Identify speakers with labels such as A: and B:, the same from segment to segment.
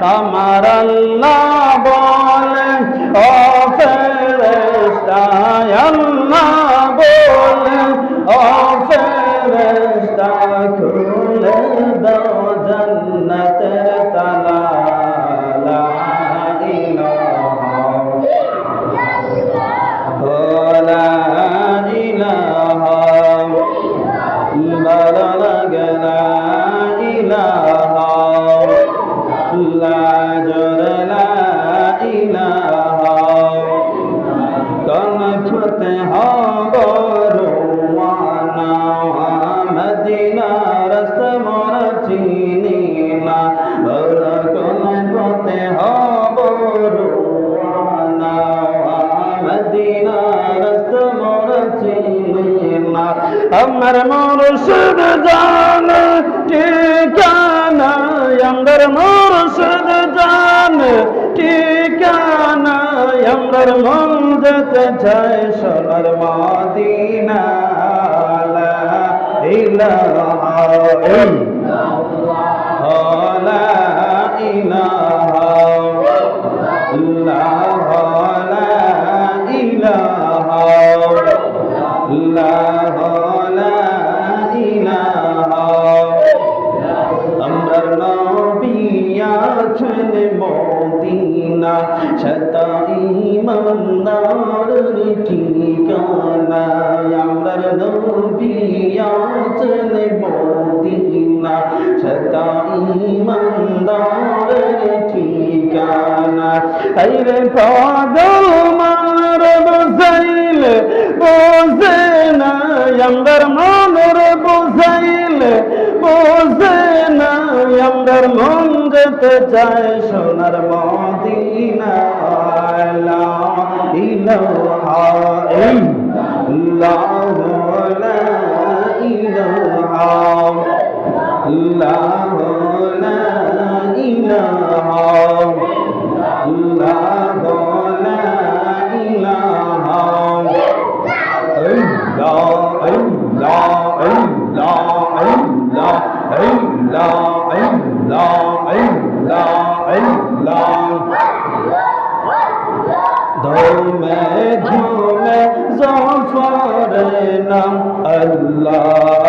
A: আমার আল্লাহ বলে ও ফেরেশতা আল্লাহ বলে ও ফেরেশতা খুলে দাও জান্নাতের তালা লা ইলাহা লা ইলাহা ভালো লাগে লা ইলাহা কনফতে হব রোয়ানা মদিনা রাস্ত মোর চিনি না কনফতে হব রোয়ানা মদিনা রাস্ত মোর চিনি না আমার মুর্শিদ জান ঠিকানা আমার মুর্শিদ জান ঠিকানা আমার মন যেতে চায় সোনার মদিনা লা ইলাহা ইল্লাল্লাহ লা ইলাহা ইল্লাল্লাহ লা ইলাহা ইল্লাল্লাহ লা ইলাহা আমার নবী আছেন মদিনা শতা ইমানদারের ঠিকানা আমার নবী আছেন মদিনা শতা ইমানদারের ঠিকানা আইরে পাগল মার বুঝাইলে বোঝে না আমার মনের বুঝাইলে বোঝে না আমার মন যেতে চায় সোনার মদিনা লা ইলাহা ইল্লাল্লাহ লা ইলাহা ইল্লাল্লাহ লা ইলাহা ইল্লাল্লাহ লা ইলাহা ধুমে ধুমে জাফর নাম আল্লাহ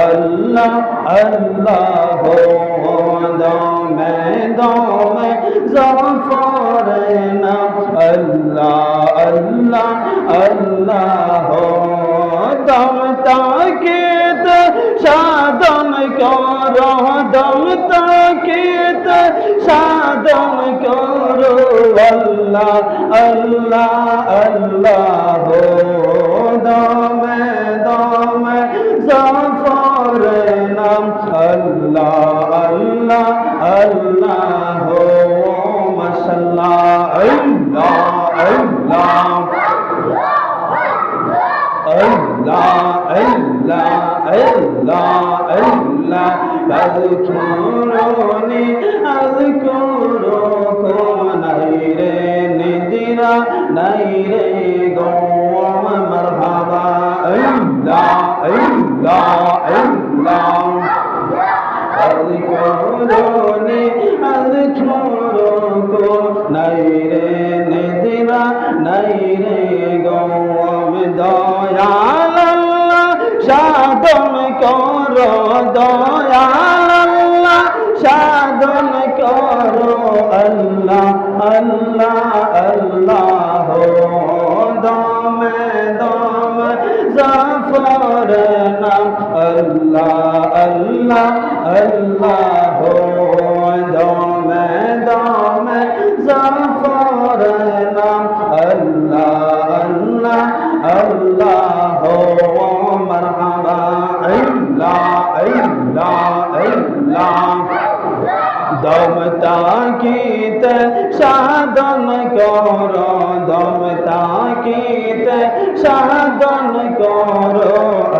A: আল্লাহ আল্লাহ দমে দমে জাফর নাম আল্লাহ আল্লাহ আল্লাহ দম তাকিত সাধন করো দম তাকিত সাধন করো আল্লাহ আল্লাহ আল্লাহ দমে দমে জাফর নাম আল্লাহ আল্লাহ আল্লাহ মাশাআল্লাহ আল্লাহ আল্লাহ Allah, Allah, Allah, Allah, Azkuruni, azkurukum, naire nidira, naire gom, marhaba, Allah, Allah, Allah, Azkuruni, azkurukum. নাই রে নিদিরা নাই রে গো দয়াল আল্লাহ সাধন করো দয়াল আল্লাহ সাধন করো আল্লাহ আল্লাহ আল্লাহ দমে দমে জাফর নাম আল্লাহ আল্লাহ আল্লাহ দমে দমে জাফর নাম আল্লাহ আল্লাহ আল্লাহ মারহাবা আল্লাহ আল্লাহ আল্লাহ দম তাকিতে সাধন কর দম তাকিতে সাধন কর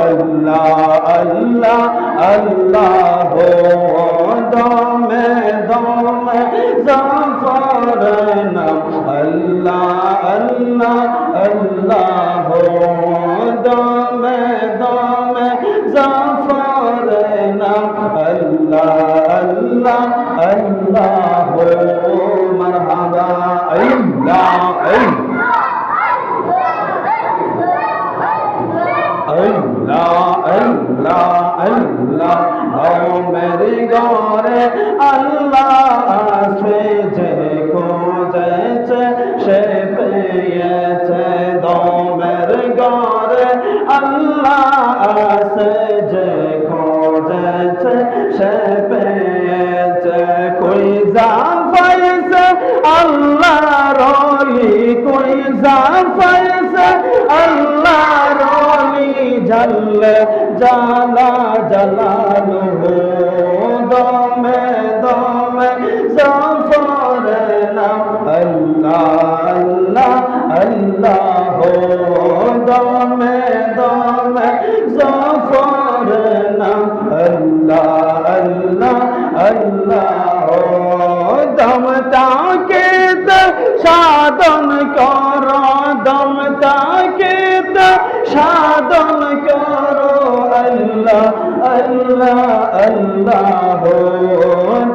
A: আল্লাহ আল্লাহ আল্লাহ দমে দমে জাফর নাম আল্লাহ আল্লাহ আল্লাহ দমে দমে জাফর নাম আল্লাহ আল্লাহ আল্লাহ মারহাবা আল্লাহ আল্লাহ আল্লাহ আল্লাহ মেরে গরে আল্লাহ আসে যে খুঁজেছে সে পেয়েছে দমের গরে আল্লাহ আসে যে খুঁজেছে সে পেয়েছে কই জাফাইছে আল্লাহ রলি কই জাফাইছে আল্লাহ রলি জল জালা জালালুহু দমে দমে জাফর নাম আল্লাহ আল্লাহ আল্লাহ দমে দমে জাফর নাম আল্লাহ আল্লাহ আল্লাহ দম তাকিত সাধন কর দম তাকিত সাধন কর আল্লাহ আল্লাহ আল্লাহ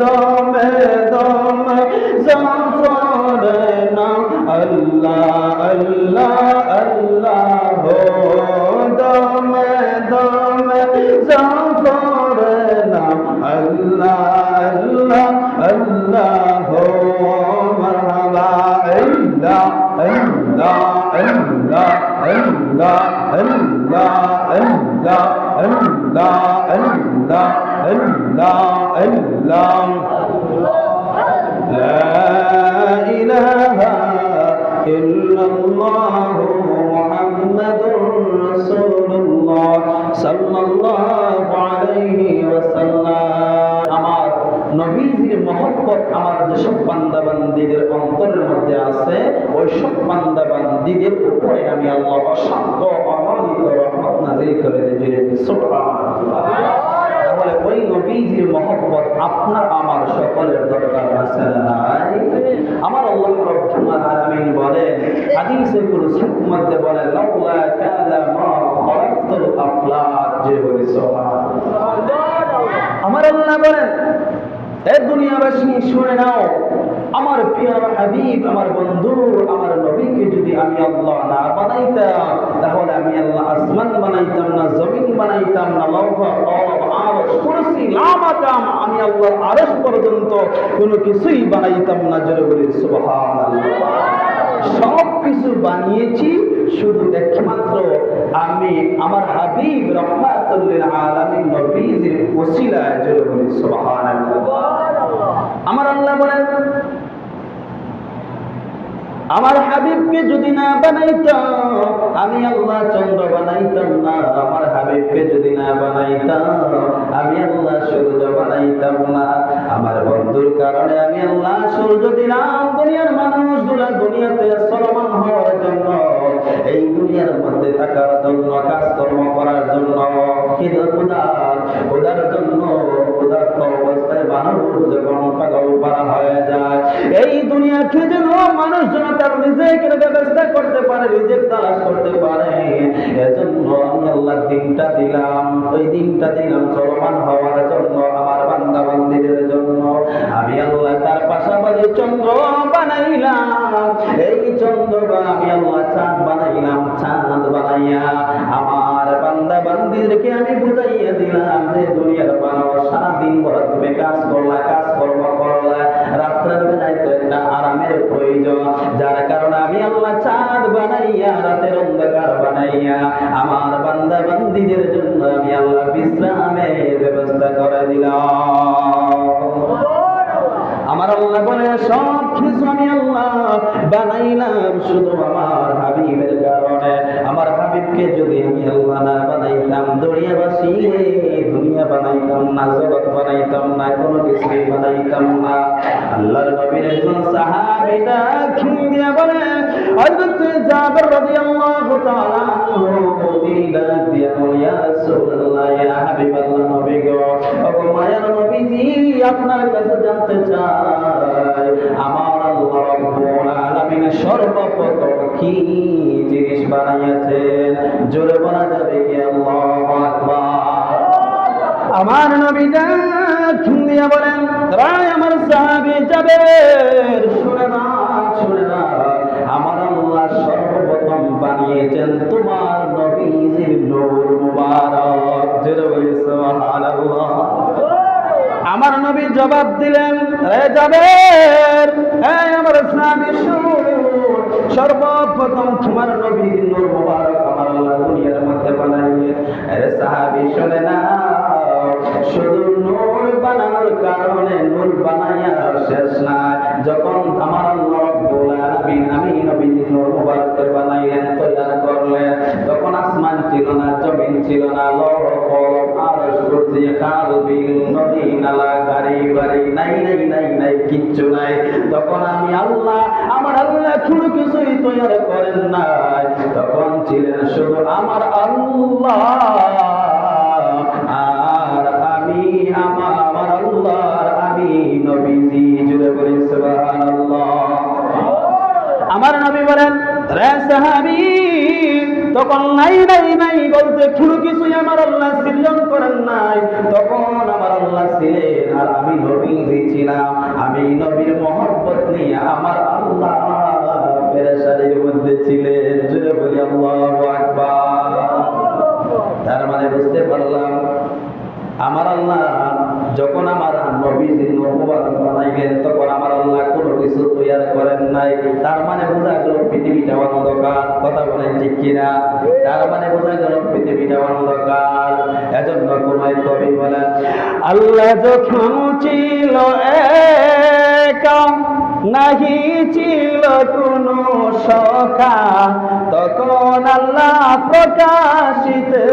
A: দমে দমে জাফর নাম আল্লাহ আল্লাহ আল্লাহ দমে দমে জাফর নাম আল্লাহ আল্লাহ আল্লাহ মারহাবা আল্লাহ আল্লাহ আল্লাহ আল্লাহ আল্লাহ আল্লাহ আল্লাহ আল্লাহ আল্লাহ আল্লাহ লা ইলাহা ইল্লাল্লাহ মুহাম্মাদুর রাসূলুল্লাহ সাল্লাল্লাহু আলাইহি ওয়াসাল্লাম আমার নবীজির মহব্বত আমার যেসব বান্দা বান্দীদের অন্তরের মধ্যে আছে ওই সব বান্দা বান্দীদের উপরে আমি আল্লাহ অসংখ্য অগণিত রহমত নাযিল করে দিয়েছি সুবহানাল্লাহ। তাহলে ওই নবীজির মহব্বত আপনার আমার সকলের দরকার আছে না? আমার আল্লাহ রাব্বুল আলামিন বলেন হাদিসে কুদসির মধ্যে বলেন লাউলা কালা মা খালাকতুল আফলাক যে বলে সুবহানাল্লাহ। আমার আল্লাহ বলেন এ দুনিয়াবাসী শুনে নাও আমার প্রিয় হাবিব আমার বন্ধু আমার নবীকে যদি আমি আল্লাহ না বানাইতাম তাহলে আমি আল্লাহ আসমান বানাইতাম না জমিন বানাইতাম না লৌহ আরশ কুরসি লামাকাম আমি আল্লাহর আরশ পর্যন্ত কোনো কিছুই বানাইতাম না জোরে বলি সুবহানাল্লাহ। সব কিছু বানিয়েছি শুধু একমাত্র আমি আমার হাবিব রাহমাতুল লিল আলামিন নবীজির ওসিলায় জোরে বলি সুবহানাল্লাহ। আমার আল্লাহ বলেন আমার হাবিবকে যদি না বানাইতাম আমি আল্লাহ চন্দ্র বানাইতাম না, আমার হাবিবকে যদি না বানাইতাম আমি আল্লাহ সূর্য বানাইতাম না, আমার বন্ধুর কারণে আমি আল্লাহ সূর্য দিলাম দুনিয়ার মানুষগুলা দুনিয়াতে চলমান হওয়ার জন্য, এই দুনিয়ার মধ্যে থাকার জন্য, কাজকর্ম করার জন্য, খোদার জন্য। ক্ষুধার্ত অবস্থায় মানুষ যখন পাগল পারা হয়ে যায়, এই দুনিয়াকে যেন মানুষ যেন তার রিজিকের ব্যবস্থা করতে পারে, রিজিক তালাশ করতে পারে, এজন্য আমি আল্লাহ দিনটা দিলাম, ওই দিনটা দিলাম চলমান হওয়ার জন্য, আমার বান্দা বান্দীদের জন্য। আমি আল্লাহ তার পাশাপাশি চন্দ্র বানাই বানাইলাম, এই চন্দ্রকে আমি আল্লাহ চাঁদ বানাইলাম। চাঁদ বানাইয়া আমার বান্দা বান্দিদেরকে আমি বুঝাইয়া দিলাম যে দুনিয়ার বানাও, সারাদিন ভর তুমি কাজ করলা, কাজকর্ম করলা, রাত্রের বেলায় তো একটা আরামের প্রয়োজন, যার কারণে আমি আল্লাহ চাঁদ বানাইয়া রাতের অন্ধকার বানাইয়া আমার বান্দা বান্দিদের জন্য আমি আল্লাহ বিশ্রামের ব্যবস্থা করে দিলাম। আমার আল্লাহ বলে সব কিছু আমি আল্লাহ বানাইলাম শুধু আমার হাবিবের কারণে। আমার হাবিবকে যদি আমি আল্লাহ না বানাইতাম, দুনিয়াবাসী দুনিয়া বানাইতাম না, জগৎ বানাইতাম না, কোনো কিছুই বানাইতাম না। আল্লাহর নবীর একজন সাহাবী ডাক দিয়া বলে, হযরত জাবের রাদিয়াল্লাহু তাআলা আনহু তিনি ডাক দিয়া বলে, ইয়া রাসূলুল্লাহ, ইয়া হাবিবাল্লাহ, নবী গো, ওগো মায়ার নবীজি, আপনার কাছে জানতে চাই আমার আল্লাহ রাব্বুল আলামিন সর্বপ্রথম কি জিনিস বানাইয়াছেন? জোরে বলা যাবে কি আল্লাহু আকবার? আমার নবী ডাক দিয়া বলেন, রায় আমার সাহাবী জাবের, শুনে না, শুনে না, আমার আল্লাহ সর্বপ্রথম বানিয়েছেন তোমার নবীজির নূর মুবারক। জোরে বলি সুবহানাল্লাহ। আমার নবী জবাব দিলেন, রে জাবের, এই আমার সাহাবী শুন, সর্বপ্রথম তোমার নবীর নূর মুবারক আমার আল্লাহ দুনিয়ার মধ্যে বানাইলেন। আরে সাহাবী শুনে না, শুধু নূর বানানোর কারণে নূর বানাইয়া শেষ না, যখন আমার আল্লাহ রাব্বুল আলামিন আমি নবীর নূর মুবারক বানাইলেন, তৈরি করলেন, তখন আসমান ছিল না, জমিন ছিল না, লৌহ কলম আরশ কুরসি খাল বিল নদী নালা গাড়ি বাড়ি নাই নাই নাই নাই, কিচ্ছু নাই। তখন আমি আল্লাহ, আমার আল্লাহ কোনো কিছুই তৈরি করেন নাই, তখন ছিলেন শুধু আমার আল্লাহ আর আমি, আমার আল্লাহর আমি নবীজি। জুড়ে বলি সুবহানাল্লাহ। আমার নবী বলেন, রে সাহাবী, তখন নাই নাই নাই বলতে কোনো কিছুই আমার আল্লাহ সৃজন করেন নাই, তখন আমার আল্লাহ ছিলেন আর আমি নবীজি ছিলাম। আমি নবীর মহব্বত নিয়ে আমার আল্লাহ পেরেশানির মধ্যে ছিলেন। জুড়ে বলি আল্লাহু আকবার। তার মানে বুঝতে পারলাম আমার আল্লাহ যখন আমার নবীজির নূর মুবারক বানাইলেন, তখন আমার আল্লাহ কোনো কিছু তৈরি করেন নাই। তার মানে বোঝা গেল পৃথিবীটা অন্ধকার। কথা বলেন ঠিক কিনা? তার মানে বোঝা গেল পৃথিবীটা অন্ধকার। এজন্য কোন এক কবি বলেন, আল্লাহ যখন ছিল একা, নাহি ছিল কোনো সখা, তখন আল্লাহ প্রকাশিতে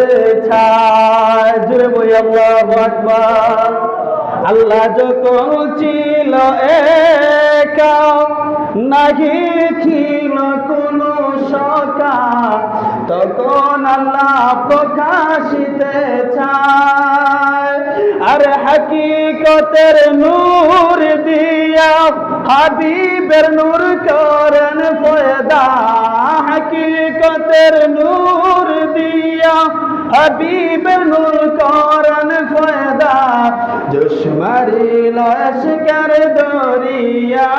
A: ছায়। জুড়ে বই আল্লাহু আকবার। আল্লাহ যখন ছিল একা, নাহি ছিল কোনো সখা, তখন আল্লাহ প্রকাশিতে চায়। আর হাকিকতের নূর দিয়া হাবিবের নূর করেন পয়দা, হাকিকতের নূর দিয়া হাবিবের নূর করেন পয়দা, দুশ্মনী লস্কর দরিয়া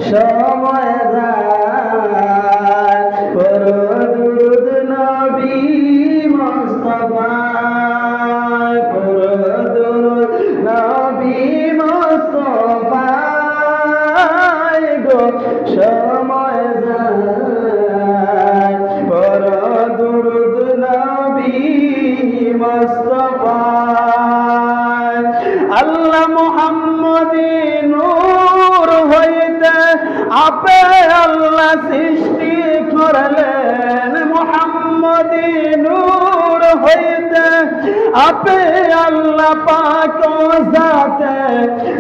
A: সময় যায়, দুরূদ নবী মুস্তাফা, দুরূদ নবী মুস্তাফা গো সময় যায়, দুরূদ নবী মুস্তাফা। আল্লাহ মুহাম্মদী নূর হইতে আপে আল্লাহ সৃষ্টি করলেন, মুহাম্মদী নূর হইতে আপে আল্লাহ পাক জাতে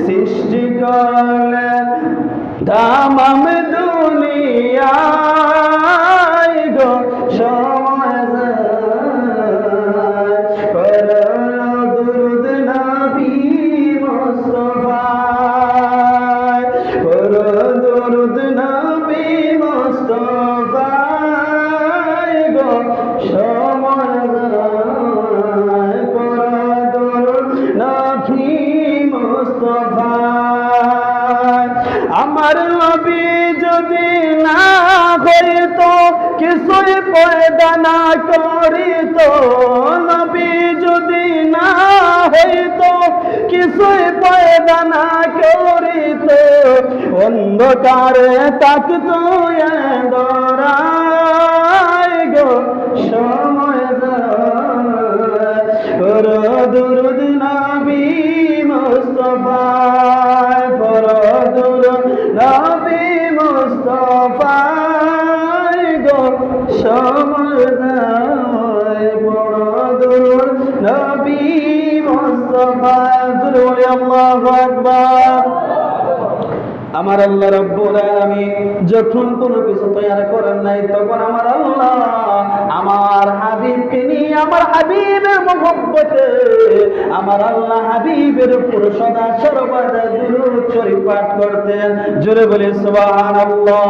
A: সৃষ্টি করলেন। তামাম দুনিয়ায় গো সময় দুরূদ নবী মুস্তাফা, দুরূদ নবী মুস্তাফা গো সময় দুরূদ নবী মুস্তাফা। আমার নবী যদি না হইতো কিছুই পয়দা না করিত, নবী যদি না হইতো কিছুই পয়দা না করিত, অন্ধকারে তাকতো দরাই গো সময় দুরুদ নবী মুস্তাফা, দুরুদ নবী মুস্তাফা গো সময় দুরুদ নবী মুস্তাফা। আল্লাহু আকবার। আমার আল্লাহ রাব্বুল আলামিন যখন কোনো কিছু তৈরি করেন নাই, তখন আমার আল্লাহ আমার হাবিবকে নিয়ে আমার হাবিবের মহব্বতে আমার আল্লাহ হাবিবের উপর সদা সর্বদা দুরূদ শরীফ পাঠ করতেন। জোরে বলি সুবহানাল্লাহ।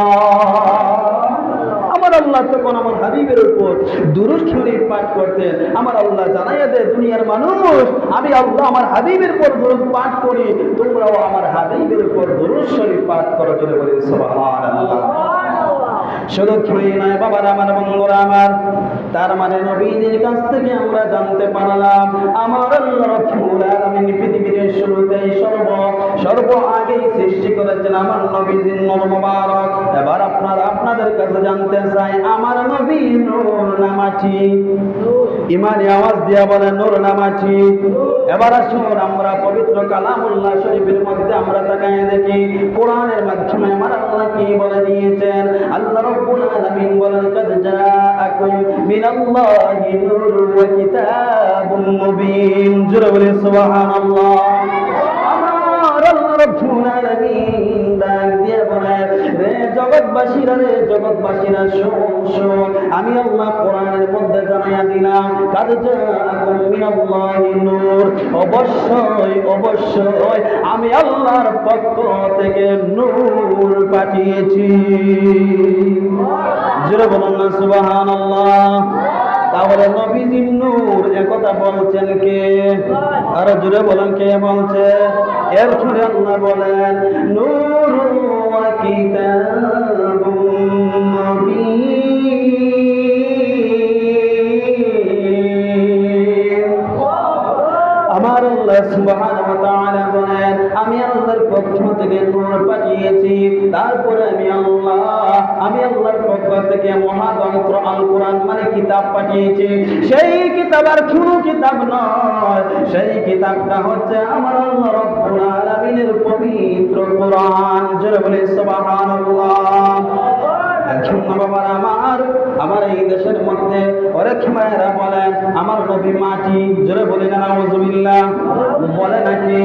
A: আমার আল্লাহ তখন আমার হাবিবের উপর দুরূদ শরীফ পাঠ করতেন। আমার আল্লাহ জানাইয়া দেয় দুনিয়ার মানুষ, আমি আল্লাহ আমার হাবিবের উপর দুরূদ পাঠ করি, তোমরাও আমার হাবিবের উপর দুরূদ শরীফ পাঠ করো। জোরে বলি সুবহানাল্লাহ। শুধু ছড়িয়ে নয় বাবার আমার, বন্ধুরা আমার, তার মানে নবীদের কাছ থেকে আমরা জানতে পারলাম আমার আল্লাহ রাব্বুল আলামিন পৃথিবীর শুরুতে সর্ব আগেই সৃষ্টি করেছেন আমার নবীজির নূর মুবারক। এবার আপনাদের কাছে জানতে চাই আমার নবী নূর না মাটি? ইমানি আওয়াজ দিয়া বলেন নূর না মাটি? এবার আসুন আমরা পবিত্র কালামুল্লাহ শরীফের মধ্যে আমরা তাকায় দেখি কোরআনের মাধ্যমে আমার আল্লাহ কি বলে দিয়েছেন। আল্লাহ রাব্বুল আলামিন বলেন কাদ জাআকুম মিনাল্লাহি নূরুন ওয়া কিতাবুম মুবিন। জোরে বলি সুবহানাল্লাহ। আমার আল্লাহ রাব্বুল আলামিন ডাক দিয়ে বলেন, রে জগৎবাসীরা, রে জগৎবাসীরা শোন, আমি আল্লাহ কোরআনের মধ্যে জানাইয়া দিলাম কাদ জাআকুম মিনাল্লাহি নূর, অবশ্যই আমি আল্লাহর পক্ষ থেকে নূর পাঠিয়েছি। জোরে বলুন না সুবহানাল্লাহ। তাহলে নবীজির নূর একথা বলছেন কে? আর জোরে বলেন কে বলছে? এরপরে আল্লাহ বলেন নূর ওয়া কিতাবুম মুবিন। আমার আল্লাহ সুবহানাহু ওয়া তাআলা বলেন আমি আল্লাহর পক্ষ থেকে নূর পাঠিয়েছি। তারপরে আমি আল্লাহর পক্ষ থেকে মহাগ্রন্থ আল কোরআন মানে কিতাব পাঠিয়েছি। সেই কিতাব আর কোনো কিতাব নয়, সেই কিতাবটা হচ্ছে আমার আল্লাহ রাব্বুল আলামিনের পবিত্র কোরআন। জোরে বলি সুবহানাল্লাহ। আমার এই দেশের মধ্যে অনেক মায়েরা বলেন আমার নবী মাটি। জোরে বলি না নাউযুবিল্লাহ, বলে নাকি?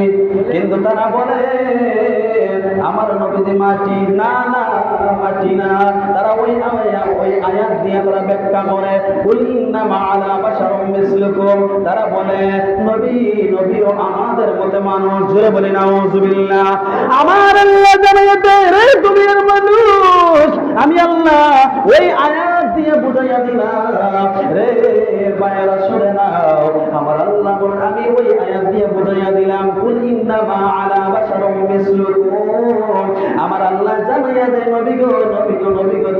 A: কিন্তু তারা বলে আমার নবী মাটি না, মাটি না। তারা ওই আয়াত দিয়ে তারা ব্যাখ্যা করে কুল ইন্নামা আনা বাশারুম মিসলুকুম। তারা বলে নবীও আমাদের মতো মানুষ। জোরে বলি নাউযুবিল্লাহ। আমার আল্লাহ জানিয়ে দেয় রে দুনিয়ার মানুষ, আমি আল্লাহ ওই আয়াত দিয়ে বুঝাইয়া দিলাম রে ভাইরা শুনে নাও। আমার আল্লাহ বলেন আমি ওই আয়াত দিয়ে বুঝাইয়া দিলাম কুল ইন্নামা আনা বাশারুম মিসলুকুম। আমার আল্লাহ জানাইয়া দেয় নবী গো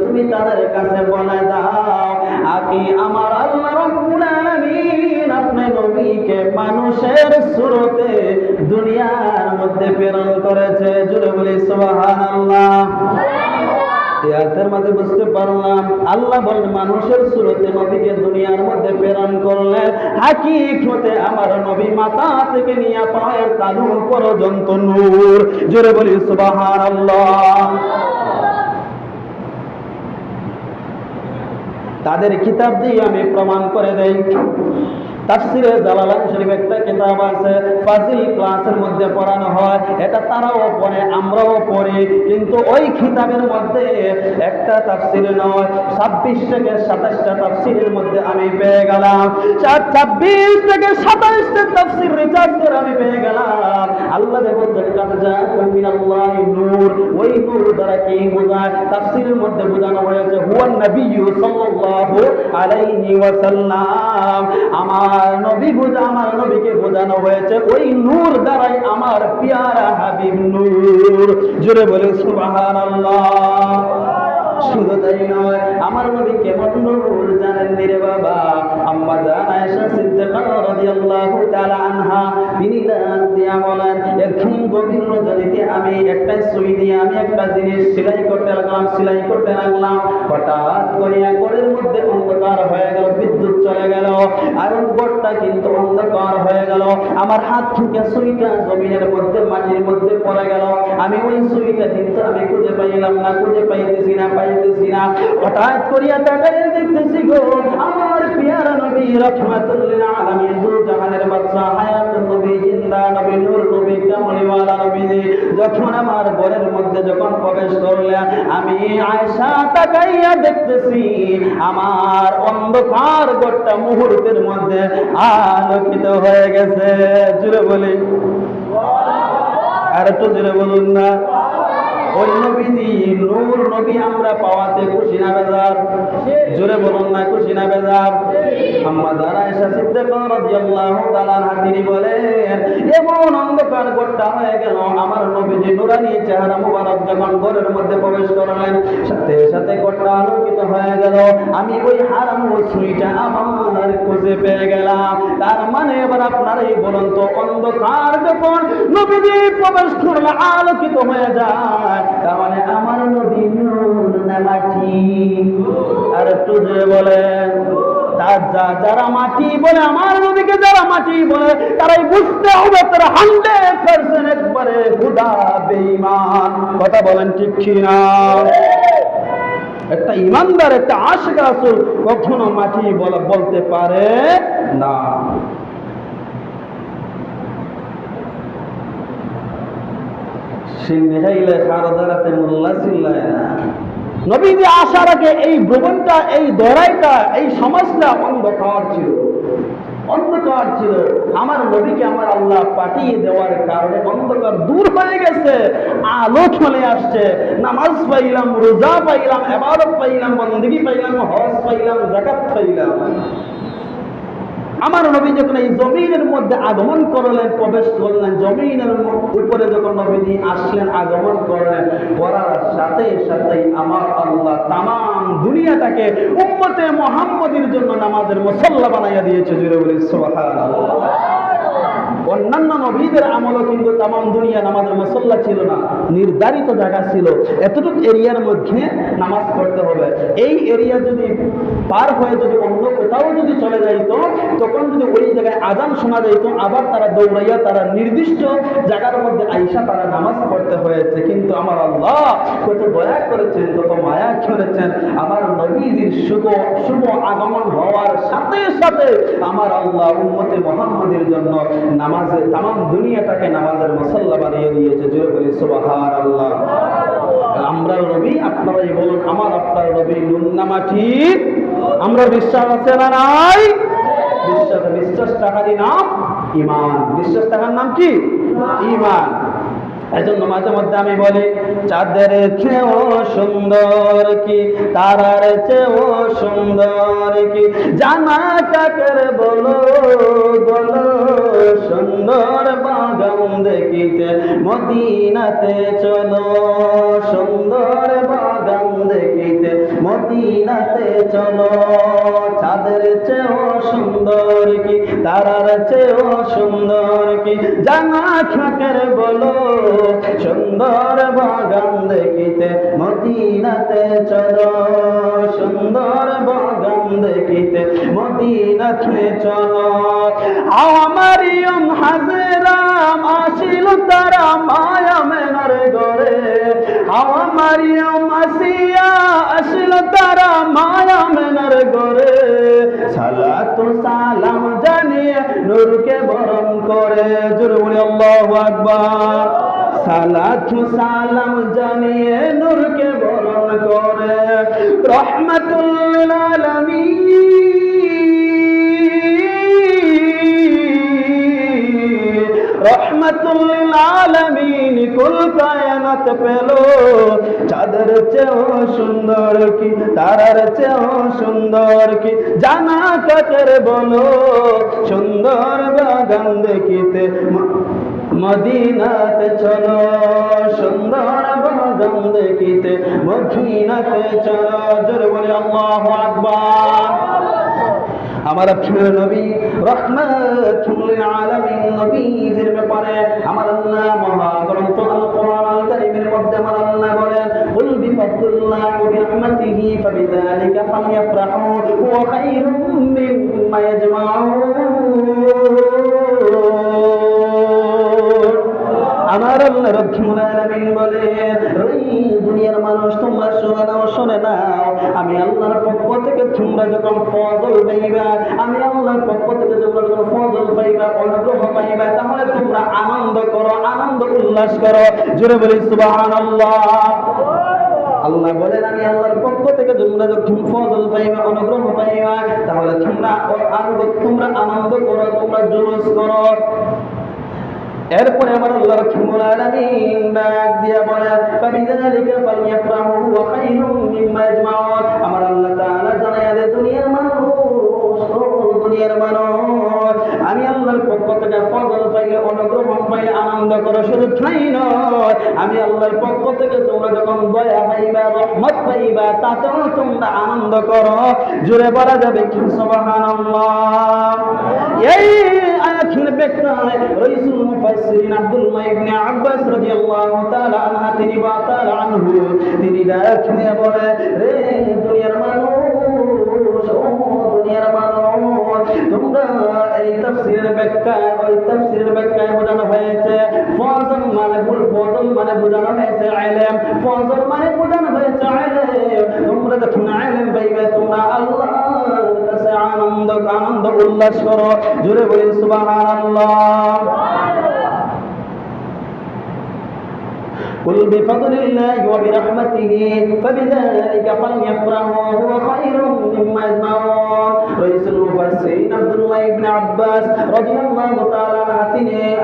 A: তুমি তাদের কাছে বলে দাও আকি আমার আল্লাহ রাব্বুল আলামিন আপনার নবীকে মানুষের সুরতে দুনিয়ার মধ্যে প্রেরণ করেছে। জোরে বলি সুবহানাল্লাহ। আয়াতের মধ্যে বুঝতে পারলাম আল্লাহ বলেন মানুষের সুরতে নবীকে দুনিয়ার মধ্যে প্রেরণ করলেন। হাকিকতে আমার নবী মাথা থেকে নিয়ে পায়ের তালু পর্যন্ত নূর। জোরে বলি সুবহানাল্লাহ। তাদের কিতাব দিয়ে আমি প্রমাণ করে দেই। তাফসিরে জালালাইন শরীফ একটা কিতাব আছে, ফাজিল ক্লাসের মধ্যে পড়ানো হয়, এটা তারাও পড়ে আমরাও পড়ি। কিন্তু ওই কিতাবের মধ্যে একটা তাফসির নয়, 26 থেকে 27টা তাফসিরের মধ্যে আমি পেয়ে গেলাম। 26 থেকে 27টা তাফসির রিসার্চ করে আমি পেয়ে গেলাম আল্লাহ বলছেন কাদ জাআকুম মিনাল্লাহি নূর। ওই নূর দ্বারা কি বোঝায়? তাফসিরের মধ্যে বোঝানো হয়েছে হুয়ান নবিয়্যু সাল্লাল্লাহু আলাইহি ওয়াসাল্লাম। আমার আমার নবীকে বোঝানো হয়েছে ওই নূর দ্বারাই আমার পিয়ারা হাবিব নূর। জোরে বলে সুবহানাল্লাহ। শুধু তাই নয়, আমার নবী কেমন নূর জানেন রে বাবা? আম্মা জান আয়েশা সিদ্দিকা রাদিয়াল্লাহু তাআলা আনহা তিনি ডাক দিয়া বলেন, একদিন গভীর রজনীতে আমি একটা সুই দিয়ে আমি একটা জিনিস সেলাই করতে লাগলাম। হঠাৎ করে ঘরের মধ্যে অন্ধকার হয়ে গেল, বিদ্যুৎ চলে গেল, আর ঘরটা কিন্তু অন্ধকার হয়ে গেল। আমার হাত থেকে সুইটা জমিনের মধ্যে মাটির মধ্যে পড়ে গেল। আমি ওই সুইটা কিন্তু আমি খুঁজে পাইতেছি না। হঠাৎ করিয়া তাকাইয়া দেখতেছি গো, আমার পিয়ারা নবী রাহমাতুল লিল আলামিন দুই জাহানের বাদশা হায়াতুন নবী জিন্দা নবী নূর নবী কামলিওয়ালা নবী যখন আমার ঘরের মধ্যে যখন প্রবেশ করলেন, আমি আয়েশা তাকাইয়া দেখতেছি আমার অন্ধকার ঘরটা মুহূর্তের মধ্যে আলোকিত হয়ে গেছে। জুড়ে বলি, আর একটু জুড়ে বলুন না। ওই নবীজি নূর নবী আমরা পাওয়াতে খুশি না বেজার? জোরে বলুন না, খুশি না বেজার? আম্মা জান আয়েশা সিদ্দিকা রাদিয়াল্লাহু তাআলা আনহা তিনি বলেন, এমন অন্ধকার ঘরটা হয়ে গেল, আমার নবীজি নূরানী চেহারা মুবারক যখন ঘরের মধ্যে প্রবেশ করলেন, সাথে সাথে ঘরটা আলোকিত হয়ে গেল। আমি ওই হারাম সুইটা আমার খুঁজে পেয়ে গেলাম। তার মানে এবার আপনারাই বলুন তো, অন্ধকার যখন নবীজি প্রবেশ করলে আলোকিত হয়ে যায়, তার মানে আমার নবী নূর না মাটি? আর একটু জোরে বলেন। যারা মাটি বলে, আমার নবীকে যারা মাটি বলে, তারাই বুঝতে হবে তারা 100% একবারে খুদা বেঈমান। কথা বলেন ঠিক কি না? একটা ইমানদার, একটা আশিক রাসূল কখনো মাটি বলতে পারে না। নবীজি আসার আগে এই ভুবনটা, এই দরাইটা, এই সমাজটা অন্ধকার ছিল। আমার নবীকে আমার আল্লাহ পাঠিয়ে দেওয়ার কারণে অন্ধকার দূর হয়ে গেছে, আলো চলে আসছে। নামাজ পাইলাম, রোজা পাইলাম, ইবাদত পাইলাম, বন্দেগী পাইলাম, হজ পাইলাম, যাকাত পাইলাম। আমার নবী যখন এই জমিনের মধ্যে আগমন করলেন, প্রবেশ করলেন, জমিনের উপরে যখন নবীজি আসলেন, আগমন করলেন, করার সাথে সাথে আমার আল্লাহ তামাম দুনিয়াটাকে উম্মতে মুহাম্মদীর জন্য নামাজের মুসাল্লা বানাইয়া দিয়েছে। জুড়ে বলি সুবহানাল্লাহ। অন্যান্য নবীদের আমলও কিন্তু তামাম দুনিয়া নামাজের মুসাল্লা ছিল না, নির্ধারিত জায়গা ছিল, এতটুকু এরিয়ার মধ্যে নামাজ পড়তে হবে। এই এরিয়া যদি পার হয়ে যদি অন্য কোথাও যদি চলে যাইত, তখন যদি ওই জায়গায় আজান শোনা যাইত, আবার তারা দৌড়াইয়া তারা নির্দিষ্ট জায়গার মধ্যে আইসা তারা নামাজ পড়তে হয়েছে। কিন্তু আমার আল্লাহ কত দয়া করেছেন, কত মায়া করেছেন, আমার নবীজির শুভ আগমন হওয়ার সাথে সাথে আমার আল্লাহ উম্মতে মুহাম্মদের জন্য নামাজে তামাম দুনিয়াটাকে নামাজের মুসাল্লা বানিয়ে দিয়েছে। জোরে বলি সুবহানাল্লাহ। আমরা নবী, আপনারাই বলুন, আমার আপনার নবী নুন না মাটি? আমরা বিশ্বাস আছে না নাই? বিশ্বাস টাকারই নাম ঈমান। বিশ্বাস টাকার নাম কি? ঈমান। এজন্য মাঝে মধ্যে আমি বলি, চাঁদের চেয়েও সুন্দর কি, তারার চেয়েও সুন্দর কি, জানা কাকের বলো বলো, সুন্দর বাগান দেখিতে মদিনাতে চলো, সুন্দর বাগান দেখিতে মদিনাতে চলো। চাঁদের চেয়েও সুন্দর কি, তারার চেয়েও সুন্দর কি, জানা কাকের বলো, সুন্দর বাগান দেখিতে মদিনাতে চলো, সুন্দর বাগান দেখিতে মদিনাতে চলো। আমারিয়ম হাজরাম আসিল তারা মায়া মেনার গরে, আমারিয়ম আসিয়া আসিল তারা মায়া মেনার গরে, সালাতু সালাম জানিয়ে নূরকে বরণ করে। জোরে বলি আল্লাহু আকবার। সালাতু সালাম জানিয়ে নূরকে বরণ করে, রহমাতুল লিল আলামিন, রহমাতুল লিল আলামিন কুল কায়নাত পেল চাঁদের চেয়েও সুন্দর কি তারার চেয়েও সুন্দর কি জানা কাকের বলো সুন্দর বাগান দেখিতে মদিনাতে চলো সুন্দর বাগান দেখিতে মদিনাতে চলো জোরে বলি আল্লাহু আকবার আমার প্রিয় নবী রাহমাতুল লিল আলামিন নবীর ব্যাপারে আমার আল্লাহ মহাগ্রন্থ আল কোরআন আল কারীমের মধ্যে আমার আল্লাহ বলেন কুল বিফাদলিল্লাহি ওয়া বিরহমাতিহি ফাবিযালিকা ফালইফরাহু হুয়া খায়রুম মিম্মা ইয়াজমাউন আমার আল্লাহ রাব্বুল আলামিন বলে এই দুনিয়ার মানুষ তোমরা শুনে নাও আমি আল্লাহর পক্ষ থেকে তোমরা যখন ফজল পাইবা আমি আল্লাহর পক্ষ থেকে তোমরা যখন ফজল পাইবা অনুগ্রহ পাইবা তাহলে তোমরা আনন্দ করো আনন্দ উল্লাস করো জোরে বলি সুবহানাল্লাহ আল্লাহ বলেন আমি আল্লাহর পক্ষ থেকে তোমরা যখন ফজল পাইবা অনুগ্রহ পাইবা তাহলে তোমরা আনন্দ করো তোমরা জুলুস করো এরপরে আমার আল্লাহ রাব্বুল আলামিন ডাক দিয়া বলেন ফাবিযালিকা ফালইফরাহু ওয়া খায়রুম মিম্মা ইয়াজমাউন আমার আল্লাহ তাআলা জানায়া দেয় দুনিয়ার মানুষ আমি আল্লাহর পক্ষ থেকে ফজল পাইলে অনুগ্রহ পাইলে আনন্দ করো শুধু তাই নয় আমি আল্লাহর পক্ষ থেকে তোমরা যখন দয়া পাইবা রহমত পাইবা তাতেও তোমরা আনন্দ করো জোরে বলা যাবে কি সুবহানাল্লাহ এই আয়াতের ব্যাখ্যায় রাইসুল মুফাসসিরিন আব্দুল্লাহ ইবনে আব্বাস রাদিয়াল্লাহু তাআলা আনহু তিনি ডাক দিয়ে বলে রে দুনিয়ার মানুষ তোমরা এই তাফসীরের ব্যাখ্যায় ওই তাফসীরের ব্যাখ্যায় বোঝানো হয়েছে ফজল মানে বোঝানো হয়েছে ইলম ফজল মানে বোঝানো হয়েছে ইলম তোমরা যখন ইলম পাইবে তোমরা আল্লাহর কাছে আনন্দ উল্লাস করো জোরে বলি সুবহানাল্লাহ قل بفضل الله وبرحمته فبذلك فليفرحوا هو خير مما يجمعون رئيس المفسرين عبد الله بن عباس رضي الله تعالى عنه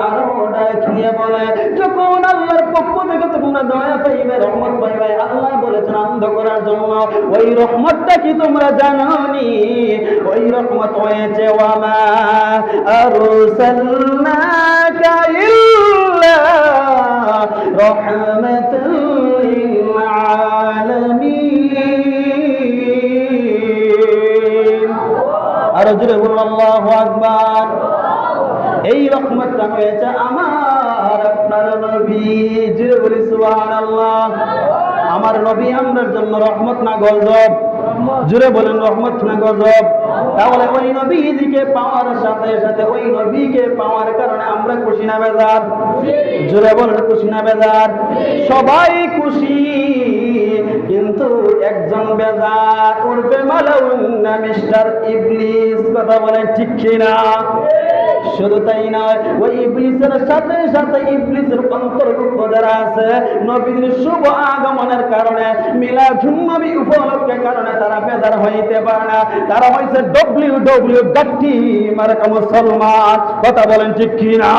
A: আরো ডাকিয়ে বলে যখন আল্লাহর পক্ষ থেকে তোমরা দয়া পাইবে রহমত পাইবে আল্লাহ বলেছেন আনন্দ করার জন্য ওই রহমতটা কি তোমরা জানোনি ওই রহমত হয়েছে ওয়ামা আরসালনাকা ইল্লা রাহমাতাল লিল আলামিন আর জোরে বলুন আল্লাহু আকবার এই রহমতটা হয়েছে আমার আপনার নবী জোরে বলি সুবহানাল্লাহ আমার নবী আমরার জন্য রহমত না গজব জোরে বলেন রহমত না গজব তাহলে ওই নবীকে পাওয়ার সাথে সাথে ওই নবীকে পাওয়ার কারণে আমরা খুশি না বেজার জোরে বলেন খুশি না বেজার সবাই খুশি কিন্তু একজন বেজার উর্ফে মালাউন মিস্টার ইবলিস কথা বলেন ঠিক কিনা শুধু তাই নয় ওই ইবলিসের সাথে সাথে ইবলিসের অন্তর্ভুক্ত যারা আছে নবীর শুভ আগমনের কারণে মিলাদুন নবী উপলক্ষে কারণে তারা বেজার হইতে পারে না তারা হইছে ডব্লিউ গাট্টি মার্কা মুসলমান কথা বলেন ঠিক কিনা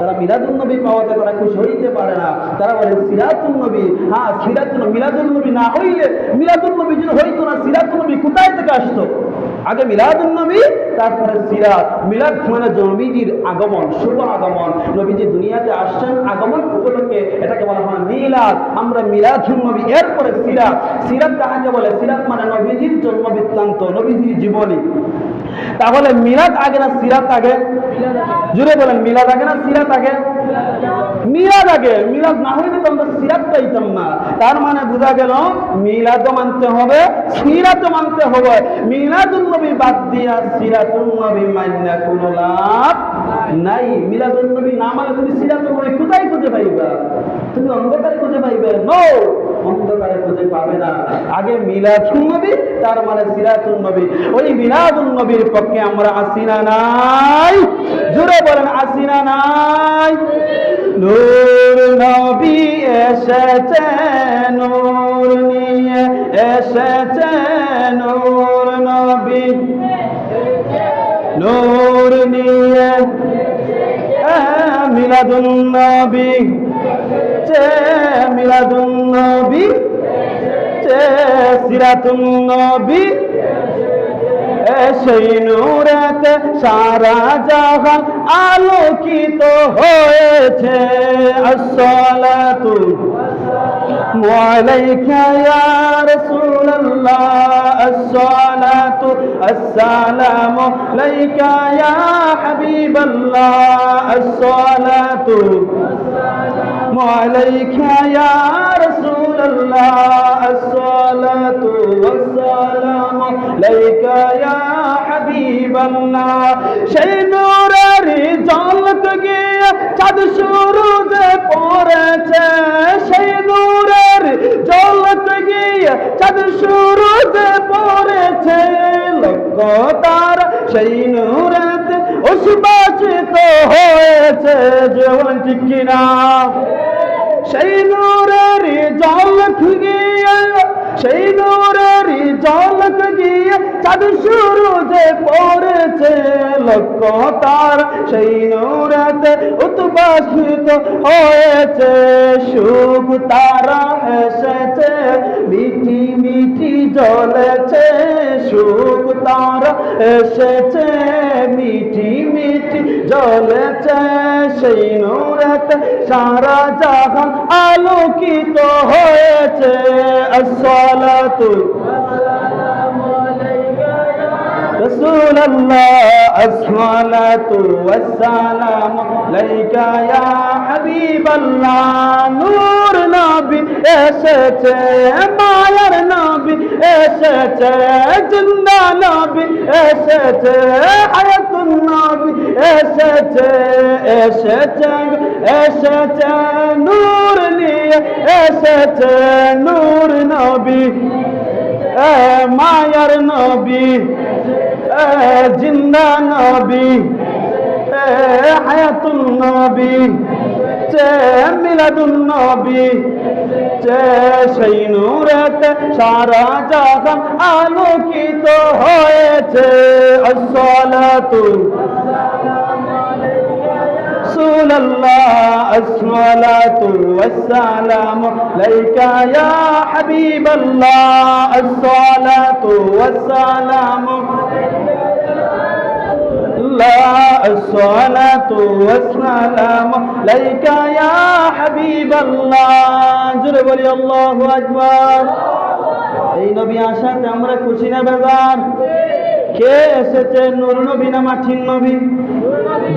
A: তারা মিলাদুন নবী পাওয়াতে তারা খুশি হইতে পারে না তারা বলে সিরাতুন নবী হ্যাঁ সিরাতুন মিলাদুন নবী না হইলে মিলাদুন নবী যদি হইতো না সিরাতুন নবী কোথায় থেকে আসতো আগে মিলাদুন নবী তারপরে সিরাত মিলাদ মানে নবীজির আগমন শুভ আগমন নবীজি দুনিয়াতে আসছেন আগমন উপলক্ষে এটাকে বলা হয় মিলাদ আমরা মিলাদুন নবী এরপরে সিরাত সিরাত কাকে বলে সিরাত মানে নবীজির জন্ম বৃত্তান্ত নবীজির জীবনী তাহলে মিলাদ আগে না সিরাত আগে জুড়ে বলেন মিলাদ আগে না সিরাত আগে মিলাদ আগে মিলাদ না হইলে তো আমরা সিরাত পাইতাম না তার মানে বোঝা গেল মিলাদও মানতে হবে সিরাতও মানতে হবে মিলাদুন নবী বাদ দিয়া সিরাতুন নবী মাননা কোনো লাভ নাই মিলাদুন নবী না মানে তুমি সিরাতুন নবী কোথায় খুঁজে পাইবা তুমি অন্ধকারে খুঁজে পাইবে নো অন্ধকারে খুঁজে পাবে না আগে মিলাদুন নবী তার মানে সিরাতুন নবী ওই মিলাদুন নবীর পক্ষে আমরা আসি না নাই জোরে বলেন আসি না নাই নূর নবী এসেছে নূর নিয়ে এসেছে নূর নবী নূর নিয়ে মিলাদুন নবী, চে মিলাদুন নবী, চে সিরাতুন নবী, সেই নূরেতে সারা জাহান আলোকিত হয়েছে। আসসালাতু আলাইকা ইয়া রাসূলুল্লাহ, আসসালাতু আসসালামু আলাইকা ইয়া হাবিবাল্লাহ, আসসালাতু আলাইকা ইয়া রাসূলুল্লাহ, আসসালাতু ওয়াসসালামু আলাইকা ইয়া হাবিবাল্লাহ। সেই নূরের ঝলক গিয়ে চাঁদ সূরজ পড়েছে, সেই নূরের ঝলক গিয়ে চাঁদ সূরজ পড়েছে। লক্ষ তারা সেই নূরেতে উদ্ভাসিত হয়েছে। জীবন ঠিক কিনা? সেই নূরের ঝলক গিয়ে, সেই নূরের ঝলক গিয়ে চাঁদ সূরজ পড়েছে। লক্ষ তারা সেই নূরেতে উদ্ভাসিত হয়েছে। সুখ তারা এসেছে, মিঠি মিঠি জ্বলেছে। সুখ তারা এসেছে, মিঠি মিঠি জ্বলেছে। সেই নূরেতে সারা জাহান আলোকিত হয়েছে। আসসালাতু রাসূলুল্লাহ, আসসালাতু ওয়াসসালামু আলাইকা ইয়া হাবিবাল্লাহ। নূর নবী এসেছে, মায়ার নবী এসেছে, জিন্দা নবী এসেছে, হায়াতুন নবী এসেছে, এসেছে এসেছে নূর নিয়ে এসেছে। নূর নবী, মায়ার নবী, জিন্দা নবী, হায়াতুন নবী, মিলাদুন নবী, সেই নূরেতে সারা জাহান আলোকিত হয়েছে। আসসালাতু রাসূলুল্লাহ, আসসালাতু ওয়াসসালামু আলাইকা ইয়া হাবিবাল্লাহ, আসসালাতু ওয়াসসালামু الصلاة والسلام عليك يا حبيب الله। জোরে বলি আল্লাহু আকবার। এই নবী আসাতে আমরা খুশি না বেজার? কে এসেছে? নূর নবী না মাঠিন নবী?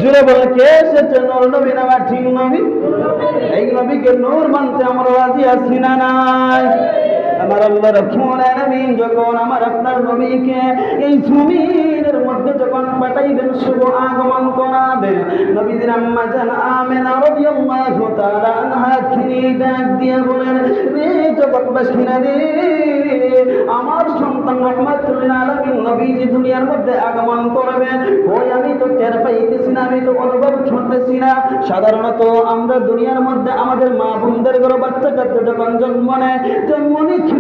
A: জোরে বলে, কে এসেছে? নূর নবী না মাঠিন নবী? এই নবীকে নূর মানতে আমরা রাজি আছি না নাই? আমার আল্লাহ রাব্বুল আলামিন যখন আমার আপনার নবীকে এই জমিনের মধ্যে যখন পাঠাইবেন, শুভ আগমন করাবেন, নবীর আম্মা জান আমেনা রাদিয়াল্লাহু তাআলা আনহা তিনি ডাক দিয়ে বলেন, রে জগৎবাসীরা রে, আমার সন্তান রাহমাতুল আলামিন নবীজি দুনিয়ার মধ্যে আগমন করবেন। ওই আমি তো টের পাইতেছি না, আমি তো অনুভব করতেছি না। সাধারণত আমরা দুনিয়ার মধ্যে আমাদের মা বোনদের ঘরে বাচ্চা কাচ্চা যখন জন্ম নেয়, জন্ম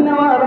A: নেওয়ার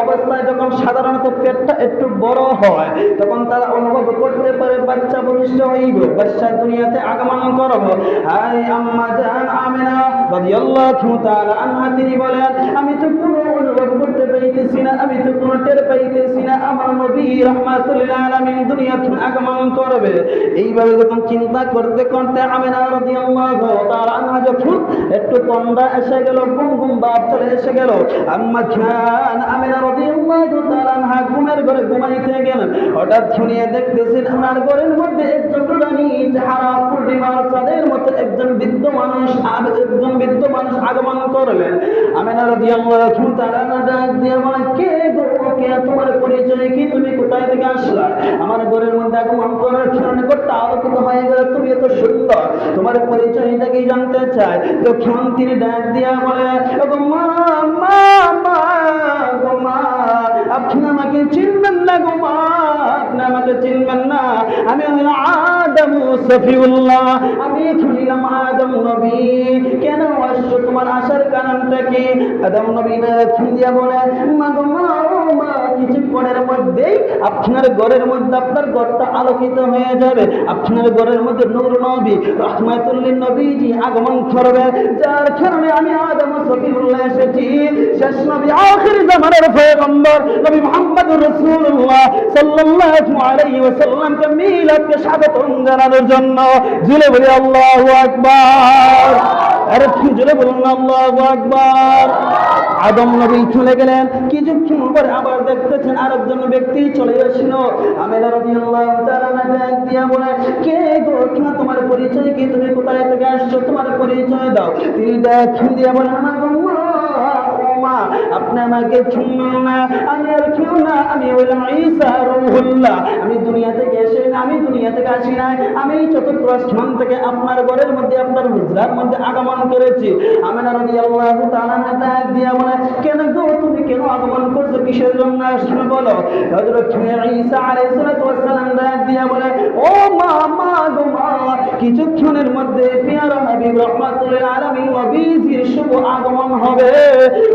A: অবস্থায় যখন সাধারণত পেটটা একটু বড় হয়, তখন তারা অনুভব করতে পারে বাচ্চা ভূমিষ্ঠ হইব, বাচ্চা দুনিয়াতে আগমন করব। হাই আম্মা জান আমেনা রাদিয়াল্লাহু তাআলা আনহা তিনি বলেন, আমি তো কোনো অনুভব করতে পাইতেছি না, আমি তো কোনো টের পাইতেছি না আমার নবী রাহমাতুল আলামিন দুনিয়াতে আগমন করবে। এইভাবে যখন চিন্তা করতে করতে আমেনা রাদিয়াল্লাহু তাআলা আনহা যখন একটু ঠান্ডা এসে গেল, ঘুম ঘুম ভাব চলে এসে গেল, আম্মা জান আমেনা রাদিয়াল্লাহু তাআলা আনহা ঘুমের ঘরে ঘুমাইতে গেলেন। হঠাৎ শুনিয়ে দেখতেছেন আমার ঘরের মধ্যে একজন রানী যাহারা পূর্ণিমার চাঁদের মতো একজন বৃদ্ধ মানুষ আগমন করলেন। আমেনা রাদিয়াল্লাহু তাআলা ডাক দিয়ে বলেন, কে গো, কে, তোমার পরিচয় কি, তুমি কোথায় থেকে আসলা? আমার ঘরের মধ্যে আগমন করার কারণে ঘরটা আলোকিত হয়ে গেল, তুমি এত সুন্দর, তোমার পরিচয়টা কি জানতে চাই। তখন তিনি ডাক দিয়া বলে, মা মা মা গো মা, আপনি আমাকে চিনবেন না গো মা, আপনি আমাকে চিনবেন না। আমি হলাম আদম সফিউল্লাহ, আমি হলাম আদম নবী। কেন আসছো? তোমার আসার কারণটা কি? আদম নবী দিয়া বলে, মা গো মা, কিছুক্ষণের মধ্যেই আপনার ঘরের মধ্যে আপনার ঘরটা আলোকিত হয়ে যাবে। আপনার ঘরের মধ্যে নূর নবী রাহমাতুল লিন নবীজি আগমন করবে, যার কারণে আমি আদম সফিউল্লাহ এসেছি, শেষ নবী আখির জামানের পয়গম্বর নবী মুহাম্মদুর রাসূলুল্লাহ সাল্লাল্লাহু আলাইহি ওয়াসাল্লামকে মিলাদকে স্বাগতম জানানোর জন্য। জুড়ে বলি আল্লাহু আকবার। আরে জুড়ে বলুন আল্লাহু আকবার। আদম নবী চলে গেলেন, কিছুক্ষণ পরে আবার দেখতেছেন আরেকজন ব্যক্তি চলে আসলো। আমেনা রাদিয়াল্লাহু তাআলা ডাক দিয়া বলে, কে গো, তোমার পরিচয় কি, তুমি কোথায় থেকে আসছো, তোমার পরিচয় দাও। তিনি ডাক দিয়া বলেন, আমার মা, আপনি আমাকে চিনলেন না, আমি আর কেউ না, আমি হইলাম ঈসা রূহুল্লাহ। আমি দুনিয়া থেকে এসে না, আমি দুনিয়া থেকে আসি নাই, আমি চতুর্থ আসমান থেকে আপনার ঘরের মধ্যে আপনার হুজরার মধ্যে আগমন করেছি। আমেনা রাদিয়াল্লাহু তাআলা ডাক দিয়া বলে, কেন গো, তুমি কেন আগমন করছো, কিসের জন্য আসছো বলো। হযরত ঈসা আলাইহিস সালাতু ওয়াস সালাম ডাক দিয়া বলে, ও মা, মা গো মা, কিছুক্ষণের মধ্যে প্রিয় হাবিব রাহমাতুল লিল আলামিন নবীজির শুভ আগমন হবে।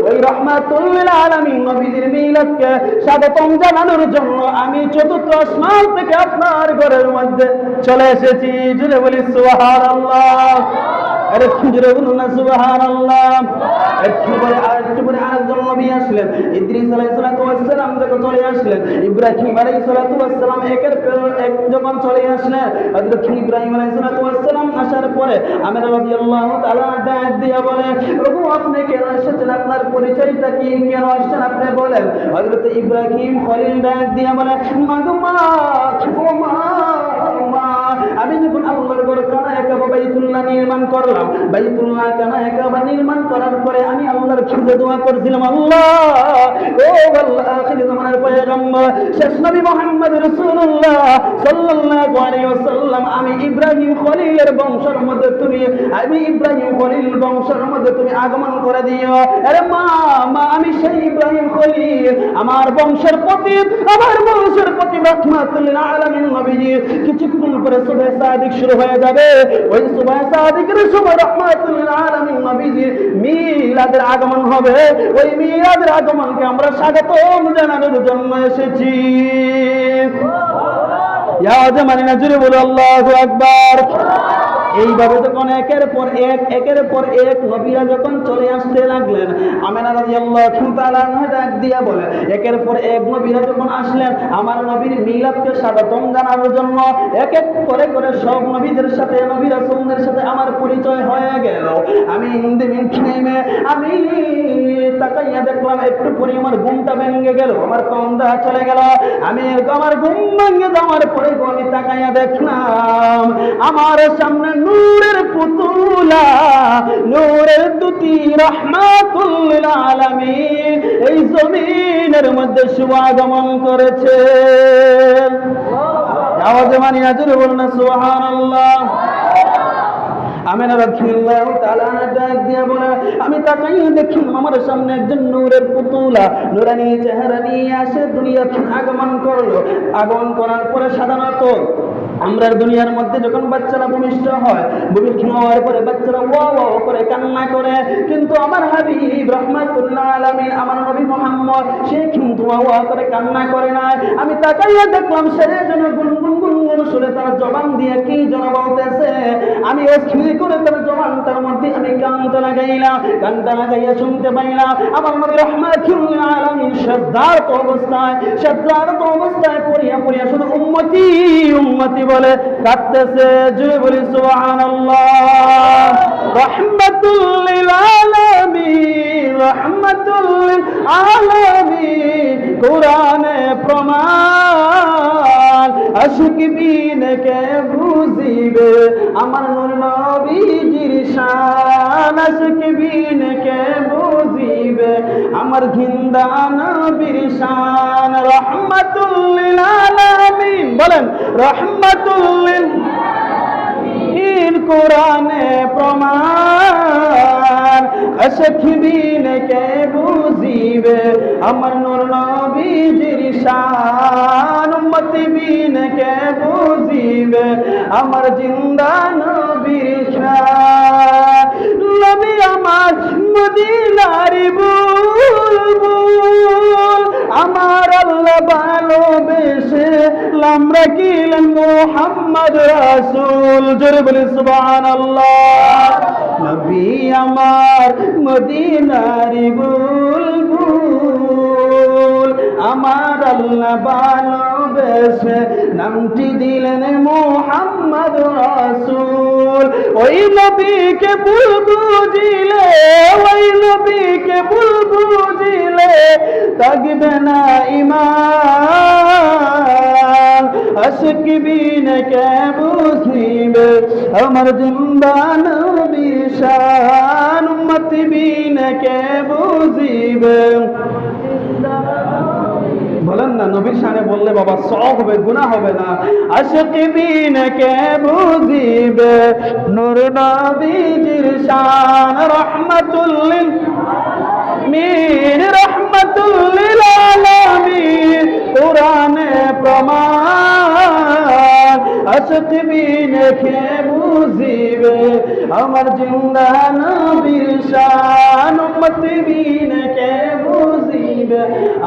A: ওই রাহমাতুল লিল আলামিন নবীজির মিলাদকে স্বাগতম জানানোর জন্য আমি চতুর্থ আসমান থেকে আপনার ঘরের মধ্যে চলে এসেছি। জুড়ে বলি সুবহানাল্লাহ। আরে জুড়ে বলুন না সুবহানাল্লাহ। একটু পরে আরেকজন নবী আসলেন, ইদ্রিস আলাইহিস সালাম যখন চলে আসলেন, ইব্রাহিম আলাইহিস সালাম একের পর এক যখন চলে আসলেন, হযরত ইব্রাহিম আলাইহিস সালাম আসার পরে আমেনা রাদিয়াল্লাহু তাআলা ডাক দিয়া বলে, প্রভু আপনি কেন এসেছেন, আপনার পরিচয়টা কি, কেন আসছেন আপনি বলেন। হযরত ইব্রাহিম খলিল ডাক দিয়া বলে, মা গো মা, ও মা, আমি যখন আল্লাহর ঘর কাবা বাইতুল্লাহ নির্মাণ করলাম, বাইতুল্লাহ কাবা নির্মাণ করার পরে আমি আল্লাহর কাছে দোয়া করেছিলাম, আল্লাহ ও আল্লাহ, আখির জামানের পয়গম্বর শেষ নবী মুহাম্মদ রাসূলুল্লাহ সাল্লাল্লাহু আলাইহি ওয়াসাল্লাম, আমি ইব্রাহিম খলিলের বংশের মধ্যে তুমি, আমি ইব্রাহিম খলিল বংশের মধ্যে তুমি আগমন করে দিও। আরে মা, আমি সেই ইব্রাহিম খলিল, আমার বংশের প্রতি রাহমাতুল লিল আলামিন নবীজি কিছুক্ষণ পরে সুবহে সাদিক শুরু হয়ে যাবে। ওই সুবহে সাদিকের সময় রাহমাতুল লিল আলামিন নবীজির মিলাদের আগমন হবে। ওই মিলাদের আগমনকে আমরা স্বাগতম জানানোর জন্য এসেছি। ইয়া জামানিনা জুড়ে বলো আল্লাহু আকবার। এইভাবে যখন একের পর এক নবীরা যখন চলে আসতে লাগলেন, আমেনা রাদিয়াল্লাহু তাআলা ডাক দিয়া বলে, একের পর এক নবীরা যখন আসলেন আমার নবীর মিলাদকে স্বাগতম জানানোর জন্য, এক এক করে সব নবীদের সাথে, নবী রাসূলদের সাথে আমার পরিচয় হয়ে গেল। আমি আমি তাকাইয়া দেখলাম, একটু পরে আমার ঘুমটা ভেঙে গেল, আমার কমটা চলে গেল। আমার ঘুম ভেঙে যাওয়ার পরে আমি তাকাইয়া দেখলাম আমার সামনে নূরের পুতুলা, নূরের দুটি রাহমাতুল লিল আলামিন এই জমিনের মধ্যে শুভ আগমন করেছে। আওয়াজে মানি না, জোরে বলুন না সুবহানাল্লাহ। আমেনা রাদিয়াল্লাহু তাআলা ডাক দিয়া বলে, আমি তাকাইয়া দেখি আমার সামনে একজন নূরের পুতুলা, নূরানি চেহারা নিয়ে আসে দুনিয়াতে আগমন করলো। আগমন করার পরে সাধারণত আমরা দুনিয়ার মধ্যে যখন বাচ্চারা ভূমিষ্ঠ হয়, ভূমিষ্ঠ হওয়ার পরে বাচ্চারা ওয়া ওয়া করে কান্না করে, কিন্তু আমার হাবিব রাহমাতুল লিল আলামিন আমার নবী মুহাম্মদ সে কিন্তু ওয়া ওয়া করে কান্না করে না। আমি তাকাইয়া দেখলাম সে যেন গুনগুন সুরে তার জবান দিয়ে কি যেন বলতেছে। আমি অস্থির করে তার জবানটার মধ্যে আমি কানটা লাগাইয়া শুনতে পাইলাম আমার নবী রাহমাতুল লিল আলামিন সাজদারত অবস্থায় পড়িয়া শুধু উম্মতি উম্মতি বলে কাঁদতেছে। জুড়ে বলি সুবহানাল্লাহ। রাহমাতুল লিল আলামিন, রাহমাতুল লিল আলামিন কোরআনে প্রমাণ, আশিক বিন কে বুঝিবে আমার নূর নবীজির শান, আশিক বিন কে বুঝিবে আমার জিন্দা নবীর শান। রাহমাতুল লিল আলামিন বলেন, রাহমাতুল লিল আলামিন কোরআনে প্রমাণ, আশিক বিন কে বুঝিবে আমার নূর নবীজির শান, উম্মতি বিন কে বুঝিবে আমার জিন্দা নবীর শান। নবী আমার মদিনার বুলবুল, আমার আল্লাহ ভালোবেসে নাম রাখিলেন মুহাম্মদ রাসূল। জোরে বলি সুবহানাল্লাহ। নবী আমার মদিনারি বুলবুল, আমার আল্লাহ ভালোবেসে নামটি দিলেন মুহাম্মদ রাসূল। ওই নবীকে ভুল বুঝিলে, ওই নবীকে ভুল বুঝিলে থাকবে না ঈমান। আশিক বিন কে বুঝিবে আমার জিন্দা নবীর শান, উম্মত বিন কে বুঝিবে। বলেন না, নবীর শানে বললে বাবা সওয়াব হবে, গুনাহ হবে না। আশিক বিন কে বুঝিবে নূর নবীজির শান, রাহমাতুল লিল আলামিন, রাহমাতুল লিল আলামিন কুরআনে প্রমাণ। আশিক বিন কে বুঝিবে আমার জিন্দা নবীর শান, উম্মত বিন কে বুঝিবে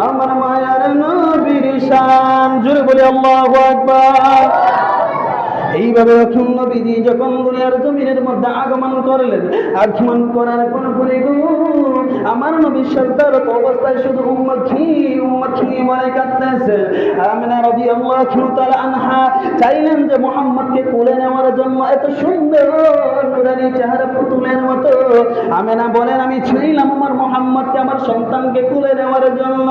A: আমার মায়ার নবীর শান। জোরে বলি আল্লাহু আকবার। এইভাবে নবীজি যখন দুনিয়ার জমিনের মধ্যে আগমন করলেন, আগমন করার পরে আমার নবী সরদারত অবস্থায় শুধু উম্মতি উম্মতি বলে কাঁদতেছে। আমিনা রাদিয়াল্লাহু তাআলা আনহা চাইলেন যে মুহাম্মদকে কোলে নেওয়ার জন্য। এত সুন্দর নুরানি চেহারা পুতুলের মতো আমিনা বলেন, আমি চাইলাম আমার মুহাম্মদকে, আমার সন্তানকে কোলে নেওয়ার জন্য।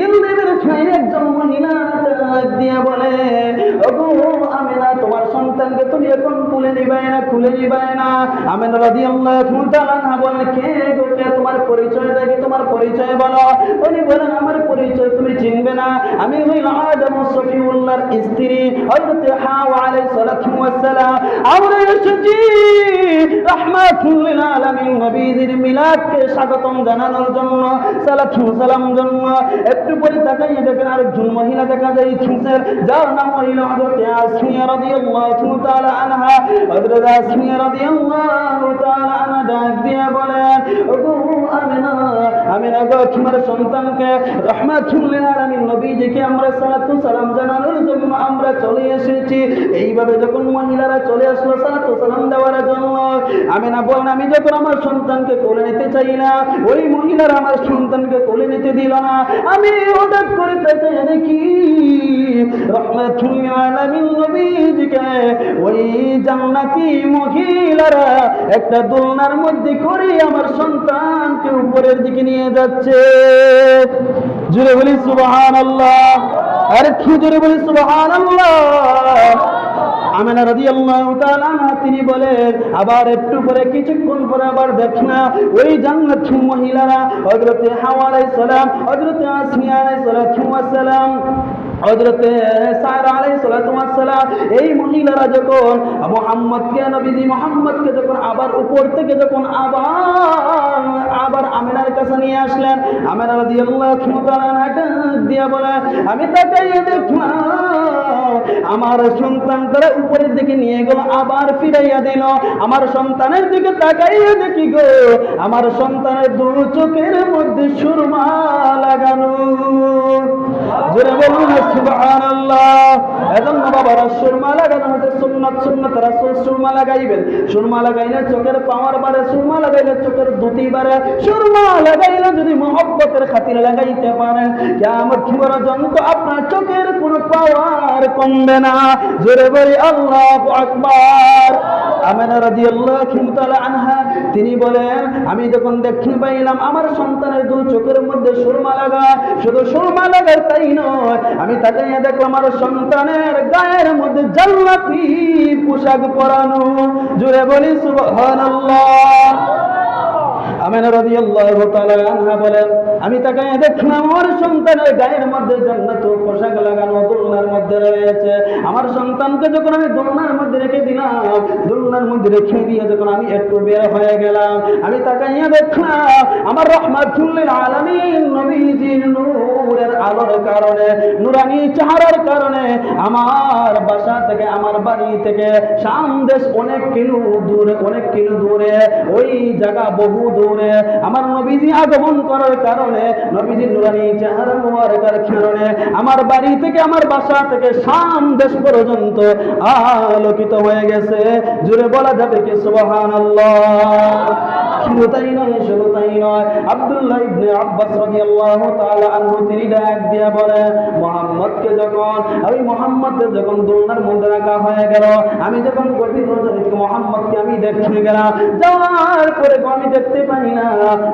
A: ইলদিনের ছাই একজন মহিলা দিয়ে বলে, ওগো আমিনা, তোমার সন্তানকে তুমি এখন কোলে নিবে না, কোলে নিবে না। আমিনা রাদিয়াল্লাহু তাআলা আনহা বলেন, কে গো, কে, তোমার পরিচয় দেখি, তোমার পরিচয় বলো। উনি বলেন, আমার পরিচয় তুমি চিনবে না, আমি হইলাম আদম সফিউল্লাহর স্ত্রী হযরত হাওয়া আলাইহিস সালাতু ওয়াস সালাম। আমরা এসেছি রাহমাতুল লিল আলামিন নবীজির মিলাদকে স্বাগতম জানানোর জন্য, সালাতু সালাম জন্য। একটু পরে তাকাইয়ে দেখেন আরেকজন মহিলা দেখা যাইতেছে, যার নাম হইল হযরত আসমিয়া রাদিয়াল্লাহু তাআলা আনহা। হযরত আসমিয়া রাদিয়াল্লাহু তাআলা আনহা ডাক দিয়ে বলেন, ওগো আমিনা, আমিনা গো, তোমার সন্তানকে রাহমাতুল লিল আলামিন নবীজিকে আমরা সালাতু সালাম জানানোর জন্য আমরা চলে এসেছি। এইভাবে যখন মহিলারা চলে আসলো সালাতু সালাম দেওয়ার জন্য, আমিনা বলেন, আমি যখন আমার সন্তানকে কোলে নিতে চাই না, ওই মহিলারা আমার সন্তানকে কোলে নিতে দিল না। আমি হঠাৎ করে তাকিয়ে দেখি রাহমাতুল লিল আলামিন নবীজিকে ওই জান্নাতি মহিলারা একটা দোলনার মধ্যে করে আমার সন্তানকে উপরের দিকে নিয়ে যাচ্ছে। জোরে বলি সুবহানাল্লাহ। আরে কি জোরে বলি সুবহানাল্লাহ। আমিনা রাদিয়াল্লাহু তাআলা আনহা তিনি বলেন, আবার একটু পরে কিছুক্ষণ পরে আবার দেখনা ওই জান্নাতি মহিলারা হযরত হাওয়া আলাইহিস সালাম, হযরত আসমিয়া আলাইহিস সালাম, হযরত সারা আলাইহিস সালাম, এই মহিলারা যখন মুহাম্মদকে, নবীজি মুহাম্মদকে যখন আবার উপর থেকে যখন আবার আমিনার কাছে নিয়ে আসলেন, আমিনা রাদিয়াল্লাহু তাআলা আনহা দিয়া বলে, আমি তাকাইয়ে দেখলাম আমার সন্তান তারা উপরের দিকে নিয়ে গেল, আবার ফিরাইয়া দিল। আমার সন্তানের দিকে তাকাইয়ে দেখি গো, আমার সন্তানের দু চোখের মধ্যে সুরমা লাগানো। জোরে বলুন সুবহানাল্লাহ। এজন্য বাবারা সুরমা লাগানো হচ্ছে সুন্নাত, সুন্নাত রাসূল। সুরমা লাগাইবেন, সুরমা লাগাইলে চোখের পাওয়ার বাড়ে, সুরমা লাগাইলে চোখের দ্যুতি বাড়ে, সুরমা লাগাইলে যদি মুহাব্বতের খাতিরে লাগাইতে পারেন, কিয়ামত পর্যন্ত আপনার চোখের কোনো পাওয়ার কমবে না। জোরে বলি আল্লাহু আকবার। আমিনা রাদিয়াল্লাহু তাআলা আনহা তিনি বলেন, আমি যখন দেখতে পাইলাম আমার সন্তানের দু চোখের মধ্যে সুরমা লাগা, শুধু সুরমা লাগার তাই নয়, আমি তাকাইয়া দেখলাম আমার সন্তানের গায়ের মধ্যে জান্নাতি পোশাক পরানো। জোরে বলি সুবহানাল্লাহ। আমিনা রাদিয়াল্লাহু তাআলা আনহা বলেন, আমি তাকাইয়া দেখলাম আমার সন্তানের গায়ের মধ্যে জান্নাতুল পোশাক লাগানো দোলনার মধ্যে রয়েছে। আমার সন্তানকে যখন আমি দোলনার মধ্যে রেখে দিলাম, দোলনার মধ্যে রেখে দিয়ে যখন আমি একটু বের হয়ে গেলাম, আমি তাকাইয়া দেখলাম আমার রাহমাতুল লিল আলামিন নবীজির নূরের আলোর কারণে, নুরানি চেহারার কারণে আমার বাসা থেকে, আমার বাড়ি থেকে শাম দেশ অনেক কিলো দূরে, অনেক কিলো দূরে, ওই জায়গা বহু দূরে করে আমার নবীজি আগমন করার কারণে, নবীজির নুরানি চেহারা মুবারকের কারণে আমার বাড়ি থেকে, আমার বাসা থেকে শাম দেশ পর্যন্ত আলোকিত হয়ে গেছে। জুড়ে বলা যাবে কি সুবহানাল্লাহ। শুধু তাই নয়, শুধু তাই নয়, আব্দুল্লাহ ইবনে আব্বাস রাদিয়াল্লাহু তাআলা আনহু তিনি ডাক দিয়ে বলে, মুহাম্মদকে যখন, ওই মুহাম্মদকে যখন দোলনার মধ্যে রাখা হয়ে গেল, আমি যখন গভীর নজরে মুহাম্মদকে আমি দেখতে গেলাম, যাওয়ার পরে আমি দেখতে পাই না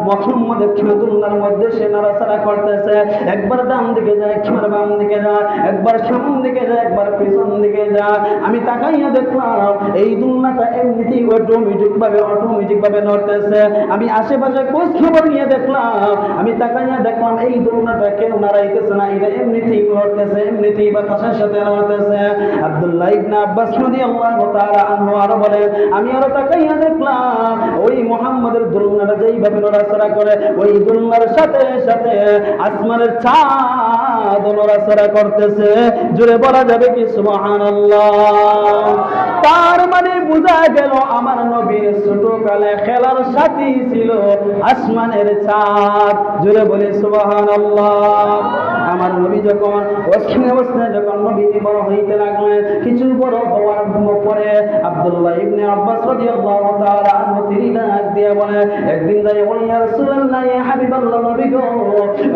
A: মুহাম্মদের দোলনার মধ্যে সে নাড়াচাড়া করতেছে, একবার ডান দিকে যায়, একবার বাম দিকে যায়, একবার সামন দিকে যায়, একবার পিছন দিকে যায়। আমি তাকাইয়া দেখলাম এই দোলনাটা এমনিতেই অটোমেটিক ভাবে নড়তেছে। আমি আশেপাশে খোঁজ খবর নিয়ে দেখলাম, আমি তাকাইয়া দেখলাম এই দোলনাটা কেউ নাড়াইতেছে না, এটা এমনিতেই নড়তেছে, এমনিতেই বাতাসের সাথে নড়তেছে। আব্দুল্লাহ ইবনে আব্বাস রাদিয়াল্লাহু তাআলা আনহু আরো বলে, আমি আরো তাকাইয়া দেখলাম ওই মুহাম্মদের দোলনাটা যেইভাবে নড়াচড়া করে, ওই দোলনার সাথে সাথে আসমানের চাঁদ নড়াচড়া করতেছে। জুড়ে বলা যাবে কি সুবহানাল্লাহ। তার মানে বোঝা গেল আমার নবীর ছোটকালে খেলার সাথী ছিল আসমানের চাঁদ। জুড়ে বলে সুবহানাল্লাহ। আমার নবী যখন অবস্থায় যখন নবী বড় হইতে লাগলেন, কিছু বড় হওয়ার পরে আব্দুল্লাহ ইবনে আব্বাস রাদিয়াল্লাহু তাআলা আনহু তিনি ডাক দিয়ে বলে, একদিন যাই বলি, ইয়া রাসূলুল্লাহ, ইয়া হাবিবাল্লাহ, নবী গো,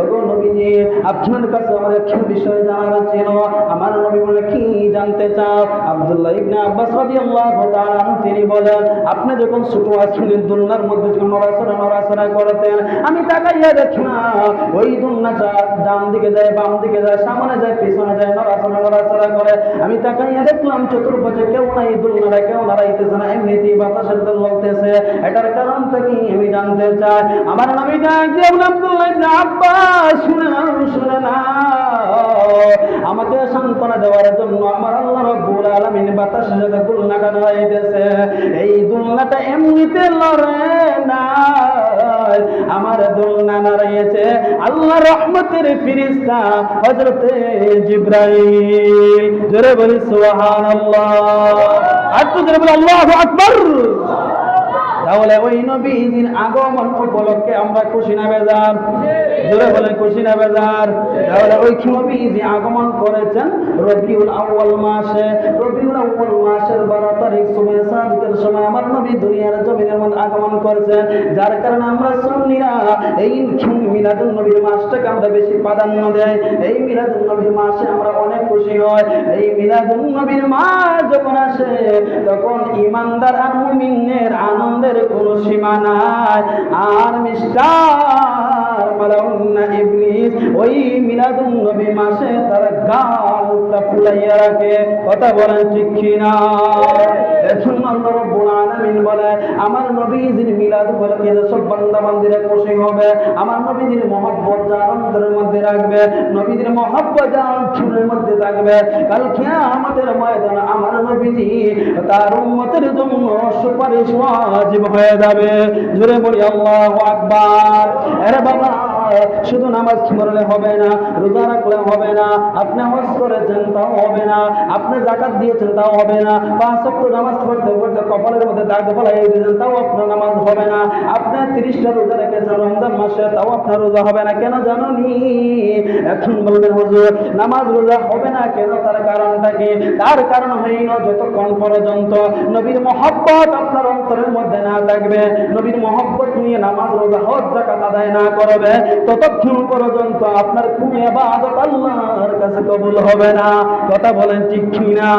A: ওগো নবীজি, আপনার কাছে আমার একটা বিষয় জানার ছিল। আমার নবী বলে, কি জানতে চাও? আব্দুল্লাহ ইবনে আব্বাস রাদিয়াল্লাহু তাআলা আনহু তিনি বলেন, আপনি যখন ছোট আসমানের দোলনার মধ্যে যখন নড়াচড়া করতেন, আমি তাকাইয়া দেখলাম ওই দোলনাটা ডান দিকে যায়, বাম দিকে যায়, সামনে যায়, পিছনে যায়, নড়াচড়া করে। আমি তাকাইয়া দেখলাম চতুর্পাশে কেউ নাই, দোলনাটা কেউ নাড়াইতেছে না, এমনিতেই বাতাসের দোল চলতেছে। এটার কারণটা কি আমি জানতে চাই। আমার নবী ডাক দিয়ে আব্দুল্লাহ ইবনে আব্বাস, শুনে না, আমাকে সান্ত্বনা দেওয়ার জন্য আমার আল্লাহ রাব্বুল আলামিন বাতাসের সাথে দোলনাটা নাড়াইতেছে। এই দোলনাটা এমনিতে লড়ে না, আমার দোলনা নাড়িয়েছে আল্লাহ রহমতের ফেরেশতা হযরতে জিবরাইল। জোরে বলি সুবহানাল্লাহ। আর তো জোরে বলি আল্লাহু আকবার। তাহলে ওই নবীর আগমন উপলক্ষে আমরা খুশি না বেজার? জোরে বলে খুশি না বেজার? তাহলে ওই নবী যে আগমন করেছেন রবিউল আউয়াল মাসে, রবিউল আউয়াল মাসের 12 তারিখ সুবহে সাদিকের সময় আমার নবী দুনিয়ার জমিনের মধ্যে আগমন করেছেন। যার কারণে আমরা সুন্নিরা এই মিলাদুন নবীর মাসটাকে আমরা বেশি প্রাধান্য দেই। এই মিলাদুন নবীর মাসে আমরা অনেক খুশি হই। এই মিলাদুন নবীর মাস যখন আসে তখন ঈমানদার আর মুমিনের আনন্দের কোনো সীমা নাই। আর মিস্টার মালাউন্না ইবলিস ওই মিলাদুন নবী মাসে তার গালটা ফুলাইয়া রাখে। কথা বলেন ঠিক কিনা? এজন্য আল্লাহ রাব্বুল আলামিন বলে, আমার নবীর মিলাদ উপলক্ষে সব বান্দা বান্দীরা খুশি হবে, আমার নবীর মহব্বত আনন্দের মধ্যে রাখবে, নবীর মহব্বত আনন্দের মধ্যে থাকবে। কাল কিয়ামতের ময়দানে আমার নবীজি তার উম্মতের জন্য সুপারিশ ওয়াজিব হয়ে যাবে। জোরে বলি আল্লাহু আকবার। আরে বাবা, শুধু নামাজ পড়লে হবে না, রোজা রাখলে হবে না, আপনি হজ করেছেন তাও হবে না, আপনি যাকাত দিয়েছেন তাও হবে না, 5 ওয়াক্ত নামাজ পড়তে পড়তে কপালের মধ্যে দাগ ফেলাই দিয়েছেন তাও আপনার নামাজ হবে না, আপনি 30টা রোজা রেখেছেন রমজান মাসে তাও আপনার রোজা হবে না। কেন জানেননি? এখন বলবেন হুজুর নামাজ রোজা হবে না কেন? তার কারণটা কি? তার কারণ হইল যতক্ষণ পর্যন্ত নবীর মহব্বত আপনার অন্তরের মধ্যে না থাকবে, নবীর মহব্বত নিয়ে নামাজ রোজা হজ যাকাত আদায় না করবে, ততক্ষণ পর্যন্ত আপনার কোন ইবাদত আল্লাহর কাছে কবুল হবে না। কথা বলেন ঠিক কিনা?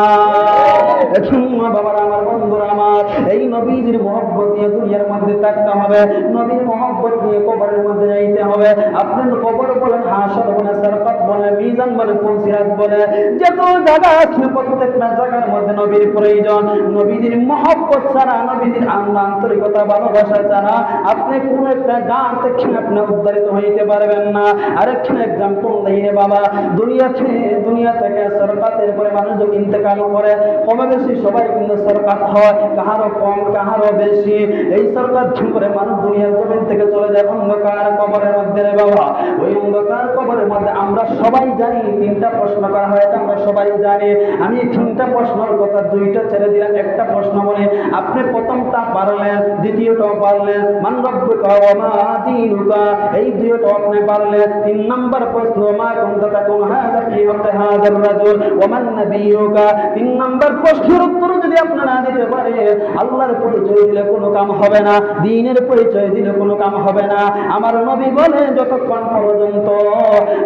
A: এখন বাবারা আমার, বন্ধুরা আমার, এই নবীর মহব্বত নিয়ে দুনিয়ার মধ্যে থাকতে হবে, নবীর মহব্বত নিয়ে কবরের মধ্যে যাইতে হবে। আপনি কবর বলেন, হাসর বলেন, সারকাত বলেন, মিজান বলেন, ফুলসিরাত বলেন, যত জায়গা আছে প্রত্যেকটা জায়গার মধ্যে নবীর প্রয়োজন। নবীর মহব্বত ছাড়া, নবীর আন্তরিকতা ভালোবাসা ছাড়া আপনি কোন একটা গান থেকে আপনি উদ্ধারিত হয়ে হইতে পারবেন না। আরেকখানে एग्जांपल দিই বাবা, দুনিয়া থেকে সরকাতের পরে মানুষ যখন ইন্তেকাল করে কমে বেশি সবাই কিন্তু সরকাত হয়, কাহারও কম কাহারও বেশি। এই সরকাত করে মানুষ দুনিয়ার জমিন থেকে চলে যায় অন্ধকার কবরের মধ্যে রে বাবা। ওই অন্ধকার কবরের মধ্যে আমরা সবাই জানি তিনটা প্রশ্ন করা হয়, এটা আমরা সবাই জানি। আমি তিনটা প্রশ্নের কথা দুইটা ছেড়ে দিলাম, একটা প্রশ্ন বলে আপনি প্রথমটা পারলেন, দ্বিতীয়টাও পারলেন, মান রব্বুকা ওয়া মা দীনুকা, এই দুইটা আপনি পারলেন। তিন নাম্বার প্রশ্ন মা কুনতা তাকুন হাযা ফি ওয়াক্তি হাযার রাজুল ওয়া মান নাবিয়ুকা, তিন নাম্বার প্রশ্নের উত্তর যদি আপনি না দিতে পারেন, আল্লাহর পরিচয় দিলে কোনো কাম হবে না, দ্বীনের পরিচয় দিলে কোনো কাম হবে না। আমার নবী বলে যতক্ষণ পর্যন্ত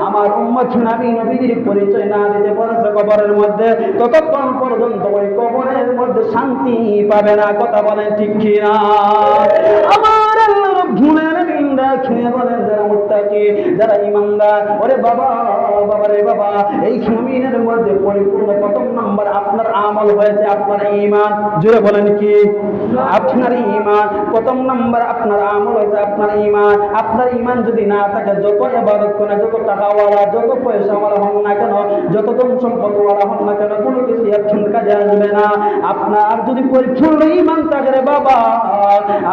A: আমার উম্মত নবীর পরিচয় না দিতে পারছে কবরের মধ্যে, ততক্ষণ পর্যন্ত ওই কবরের মধ্যে শান্তি পাবে না। কথা বলেন ঠিক কি না? আমার আল্লাহ রব্বুল আলামিন খেয়ে বলেন যারা মুত্তাকি, যারা ঈমানদার, ওরে বাবা রে বাবা, এই জমিনের মধ্যে পরিপূর্ণ প্রথম নাম্বার আপনার আমল হয়েছে আপনার ঈমান। জোরে বলেন কি? আপনার ঈমান প্রথম নাম্বার, আপনার আমল হয়েছে আপনার ঈমান। আপনার ঈমান যদি না থাকে, যত ইবাদত করেন, যত টাকাওয়ালা, যত পয়সাওয়ালা হন না কেন, যত ধন সম্পদওয়ালা হন না কেন, কোনো কিছু আপনার কাজে আসবে না। আপনার যদি পরিপূর্ণ ঈমান থাকে রে বাবা,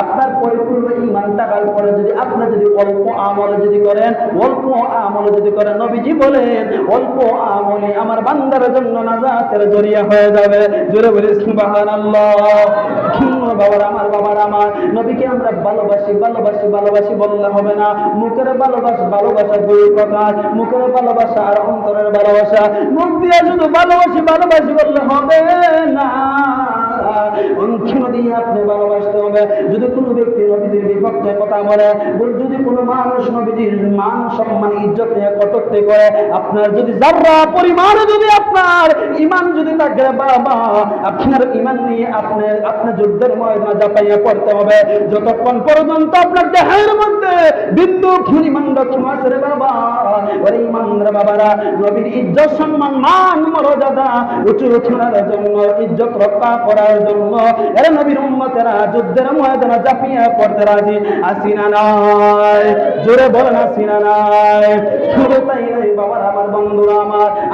A: আপনার পরিপূর্ণ ঈমান থাকার পরে যদি আপনি যদি অল্প আমল যদি করেন, অল্প আমল যদি করেন, নবীজি বলেন অল্প আমলে আমার বান্দার জন্য নাজাতের জরিয়া হয়ে যাবে। জোরে বলি সুবহানাল্লাহ। বাবার আমার নবীকে আমরা ভালোবাসি ভালোবাসি ভালোবাসি বললে হবে না। মুখের ভালোবাসা দুই প্রকার, মুখের ভালোবাসা আর অন্তরের ভালোবাসা। মুখ দিয়ে শুধু ভালোবাসি ভালোবাসি বললে হবে না, অন্তর দিয়ে আপনি ভালোবাসতে হবে। যদি কোনো ব্যক্তি নবীজির বিপক্ষে কথা বলে, যদি কোনো মানুষ নবীজির মান সম্মান ইজ্জত নিয়ে কটূক্তি করে, আপনার যদি যারা পরিমাণ যদি আপনার ঈমান যদি থাকে বাবা, আপনার ঈমান নিয়ে আপনি যুদ্ধের ময়দানে ঝাঁপাইয়া পড়তে হবে। যতক্ষণ পর্যন্ত আপনার দেহের মধ্যে বিন্দু পরিমাণ রক্ষণ আছে রে বাবা, ওরে ঈমানদার বাবারা, নবীর ইজ্জত সম্মান মান মর্যাদা উঁচু করার জন্য, ইজ্জত রক্ষা করার জন্য এর নবীর উম্মতেরা যুদ্ধের ময়দানে ঝাঁপিয়ে পড়তে রাজি আছি না নাই? জোরে বলেন আছি না নাই? শুধু তাই নাই বাবার, আমার বন্ধুরা,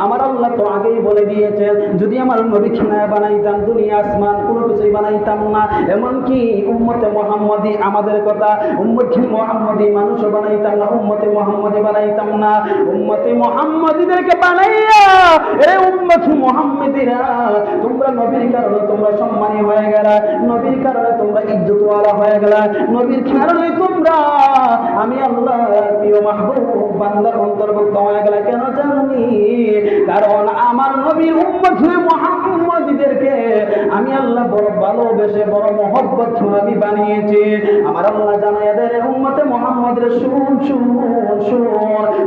A: আমার আল্লাহ তো আগেই বলে দিয়েছেন, যদি আমার নবী খেলায় বানাইতাম দুনিয়া আসমান কোনো কিছুই বানাইতাম না। এমনকি উম্মতে মুহাম্মদী, আমাদের কথা উম্মতে মুহাম্মদী মানুষও বানাইতাম না, উম্মতে মুহাম্মদী বানাইতাম না। উম্মতে মুহাম্মদীদেরকে বানাইয়া এই উম্মতে মুহাম্মদীরা তোমরা নবীর কারণে তোমরা সম্মানী হয়ে গেলা, নবীর কারণে তোমরা ইজ্জতওয়ালা হয়ে গেলা, নবীর কারণে তোমরা আমি আল্লাহ প্রিয় মাহবুব বান্দার অন্তর্ভুক্ত হয়ে গেলা। কেন জানি? কারণ আমার নবীর উম্মতে মুহাম্মদীদেরকে আমি আল্লাহ বড় ভালোবেসে বড় মহব্বত আমি বানিয়েছি। আমার আল্লাহ জানায় এদের উম্মতে মুহাম্মদের শুন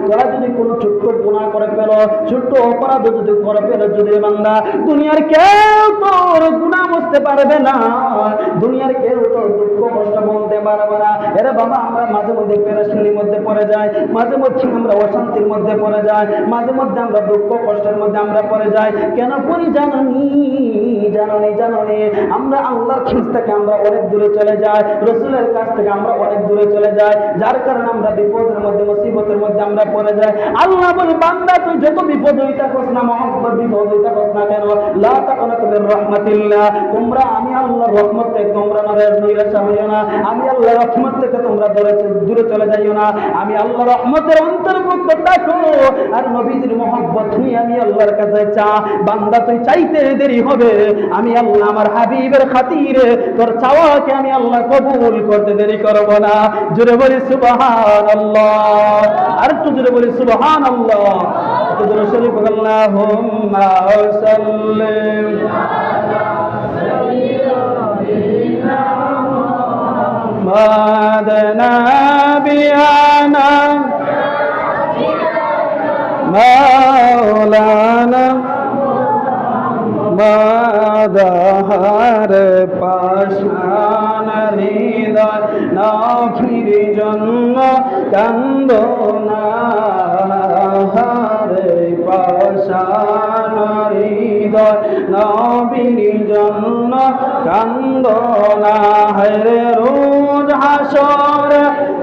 A: তোরা যদি কোনো ছোট্ট গুনাহ করে ফেলো, ছোট্ট অপরাধ যদি করে ফেলো, যদি বান্দা, দুনিয়ার কেউ তোর গুনাহ বুঝতে পারবে না, দুনিয়ার কেউ তোর দুঃখ কষ্ট বলতে পারবে না। এরে বাবা, আমরা মাঝে মধ্যে পেরেশানির মধ্যে পড়ে যাই, মাঝে মধ্যে আমরা অশান্তির মধ্যে পড়ে যাই, মাঝে মধ্যে আমরা দুঃখ কষ্টের মধ্যে আমরা পড়ে যাই। কেন পড়ি জানি? আমরা আল্লাহর কাছ থেকে আমরা অনেক দূরে চলে যাই, রাসূলের কাছ থেকে আমরা অনেক দূরে চলে যাই, যার কারণে আমরা বিপদের মধ্যে মুসিবতের মধ্যে আমরা পড়ে যাই। আল্লাহ বলে বান্দা তুই যত বিপদ হইতা কস না, মহব্বত বিপদ হইতা কস না কেন, লা তাকুনাতু মির রাহমাতিল্লাহ, তোমরা আমি আল্লাহর রহমত থেকে তোমরা নিরাশা হইও না, আমি আল্লাহর রহমত থেকে তোমরা দূরে চলে যাইও না। আমি আল্লাহর রহমতের অন্তর্ভুক্ত থাকো আর নবীজির মহব্বত তুই আমি আল্লাহর কাছে চা। বান্দা তুই চাইতে দেরি হবে, আমি আল্লাহ আমার হাবিবের খাতিরে তোর চাওয়াকে আমি আল্লাহ কবুল করতে দেরি করব না। জোরে বলি সুবহানাল্লাহ, আর একটু জোরে বলি সুবহানাল্লাহ। একটু জোরে শরীফ আল্লাহুম্মা সাল্লিম মাদনা বিয়ানা মাওলানা মাদাহার পাশান হৃদয় নবীর জন্য কান্দো না, হারে পাশান হৃদয় নবীর জন্য কান্দো না। হরে রোজ হাসর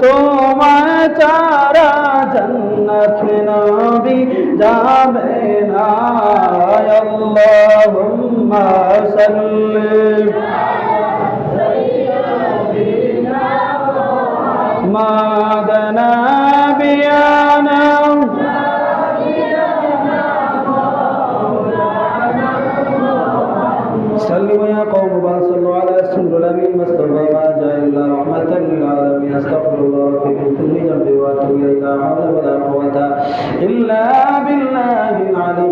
A: তোমায় ছাড়া জান্নাত নবী যাবে না আল্লাহুম্মা সাল্লি মাদানা বিয়ানা سلموا يا قوم بل صلوا على سر الأمين مصطفى ما جاء إلا رحمة للعالمين أستغفر الله ربي من كل ذنب وأتوب إليه لا حول ولا قوة إلا بالله العلي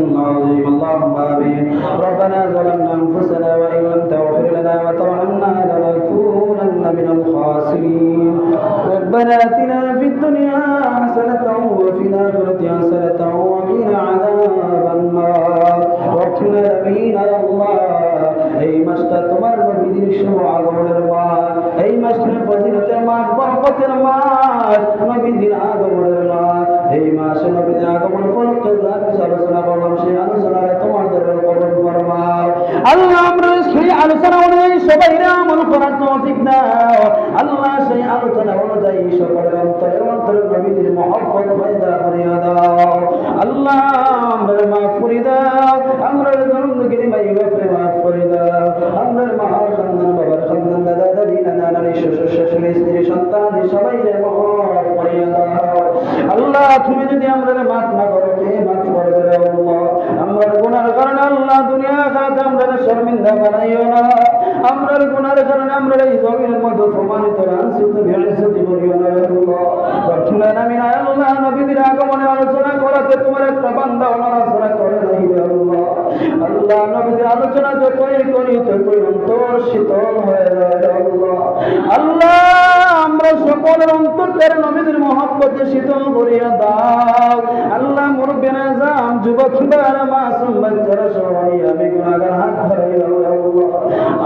A: العظيم اللهم آمين ربنا ظلمنا أنفسنا وإن لم تغفر لنا وترحمنا لنكونن من الخاسرين ربنا آتنا في الدنيا حسنة وفي الآخرة حسنة وقنا عذاب النار ربنا آمين يا الله এই মাসটা তোমার নবীর শুভ আগমনের মাস এই মাসের ফজিলতের মাস বরকতের মাস নবীর আগমনের মাস এই মাসে নবীর আগমন উপলক্ষে যা কিছু আলোচনা করলাম সেই আলোচনায় তোমার দরবারে কবুল ফরমাও আল্লাহ আমরা সেই আলোচনা অনুযায়ী সবাই আমল করার তৌফিক দাও আল্লাহ সেই আলোচনা অনুযায়ী সকলের অন্তরে নবীর মহব্বত পয়দা করিয়া দাও আল্লাহ আমরা মাফ করে দাও আমরা জনগণকে মাফ করে দাও আমরা মার খানদান বাবার খানদান দাদা দাদি নানা নানি শ্বশুর শাশুড়ি স্ত্রী সন্তান সবাই মাফ করে দাও আল্লাহ তুমি যদি আমরা মাফ না করো কে মাফ করবে রে আল্লাহ আমরা গুনার কারণে আল্লাহ দুনিয়া আখিরাতে আমরা শর্মিন্দা বানাইও না আমরা গুনার কারণে আমরা এই জমিনের মধ্যে অপমানিত লাঞ্ছিত বিহসিত করিও না রে আল্লাহ রব্বুল আলামিন আল্লাহ নবীর আগমনে আলোচনা করাতে তোমার একটা বান্দা আলোচনা করে নাই রে আল্লাহ আল্লাহ নবীর আলোচনা যতই করি ততই অন্তর শীতল হয়ে যায় রে আল্লাহ আল্লাহ আমরা সকলের অন্তরের নবীর মহব্বতে শীতল করিয়া দাও আল্লাহ মুরব্বিনা জাম যুবক বারা মাসুম বাচ্চারা সবাই আমি গুনাহগার হাত ধরাইয়া আল্লাহ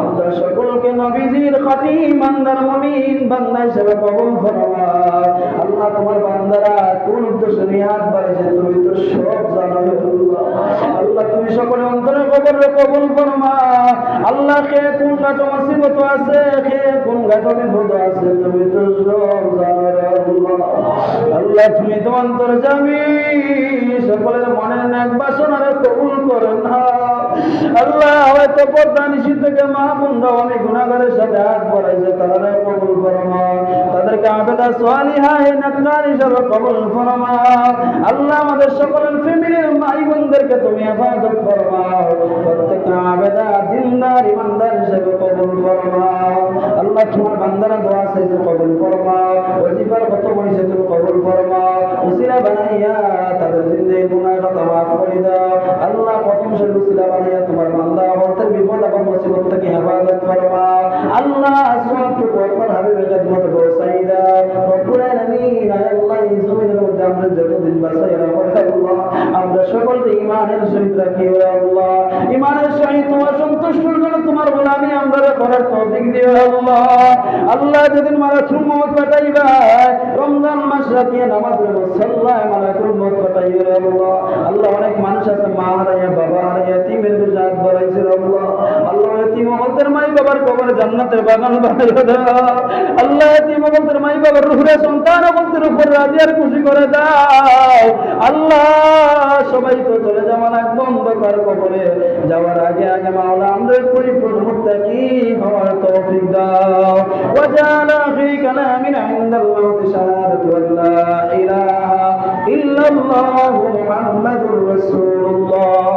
A: আমরা সকলকে নবীজির খাঁটি ইমানদার মুমিন বান্দা হিসেবে কবুল ফরমাও আল্লাহ তোমার বান্দারা কোন উদ্দেশ্যে নিয়ে হাত বাড়িয়েছে তুমি তো সব জানো আল্লাহ আল্লাহ তুমি সকলের অন্তরে কবুল ফরমাও আল্লাহ কে কোন ঘাট মুসিবত আছে কে কোন ঘাট বিপদ আছে তুমি তো সব জানো আল্লাহ আল্লাহ তুমি তো অন্তর্যামী সকলের মনের নেক বাসনারে কবুল করো না আল্লাহ হয়তো পর্দা নিষিদ্ধকে মা বোনরা অনেক গুনাহগারের সাথে হাত বাড়াইছে তারা কবুল ফরমাও তাদেরকে আবেদা সালিহা নেককার হিসেবে কবুল ফরমাও আল্লাহ আমাদের সকলের ফ্যামিলির ভাই বোনদেরকে তুমি হেফাজত ফরমাও প্রত্যেকটা আবেদা দিনদার ইমানদার হিসেবে কবুল ফরমাও আল্লাহ তোমার বান্দারা দোয়া চাইছে কবুল ফরমাও ওয়াজিফার কত বইছে তুমি কবুল ফরমাও উসিলা বানাইয়া তাদের জিন্দেগির গুনাহ খাতা মাফ করে দাও আল্লাহ প্রথম সে উসিলা বানাইয়া তোমার বান্দা বলতে বিপদ এবং মুসিবত থেকে হেফাজত ফরমাও আল্লাহ সবটুকু আপনার হাবিবের খিদমতে পৌঁছাই দাও রব্বুল আলামিন আল্লাহ এই জমিনের মধ্যে আমরা যতদিন বাঁচাই রাখো আল্লাহ আমরা সকলকে ঈমানের সহিত রাখি আল্লাহ ঈমানের সহিত তোমার সন্তুষ্টির জন্য তোমার গোলামি আমরা করার তৌফিক দিও আল্লাহ আল্লাহ যেদিন মালাকুল মউত পাঠাইবা রমজান মাস রাখিয়ে নামাজের মুসল্লায় মালাকুল মউত পাঠাইও আল্লাহ আল্লাহ অনেক মানুষ আছে মা হারাইয়া বাবা হারাইয়া এতিমের বিজাত বাড়াইছে আল্লাহ আল্লাহ এতিম ওদের মাই বাবার কবরে জান্নাতের বাগান বানাইয়া দাও আল্লাহ এতিম ওদের মাই বাবার রূহে সন্তান ওদের উপর রাজি আর খুশি করে দাও আল্লাহ সবাই তো চলে যাওয়ার এক অন্ধকার কবরে যাওয়ার আগে আগে মাওলা আমরা পরিপূর্ণ মুত্তাকি হওয়ার তৌফিক দাও ওয়াজাল আখির কালামিনা ইনদাল্লাহি শাহাদাতু আল্লা ইলাহা ইল্লাল্লাহু মুহাম্মাদুর রাসূলুল্লাহ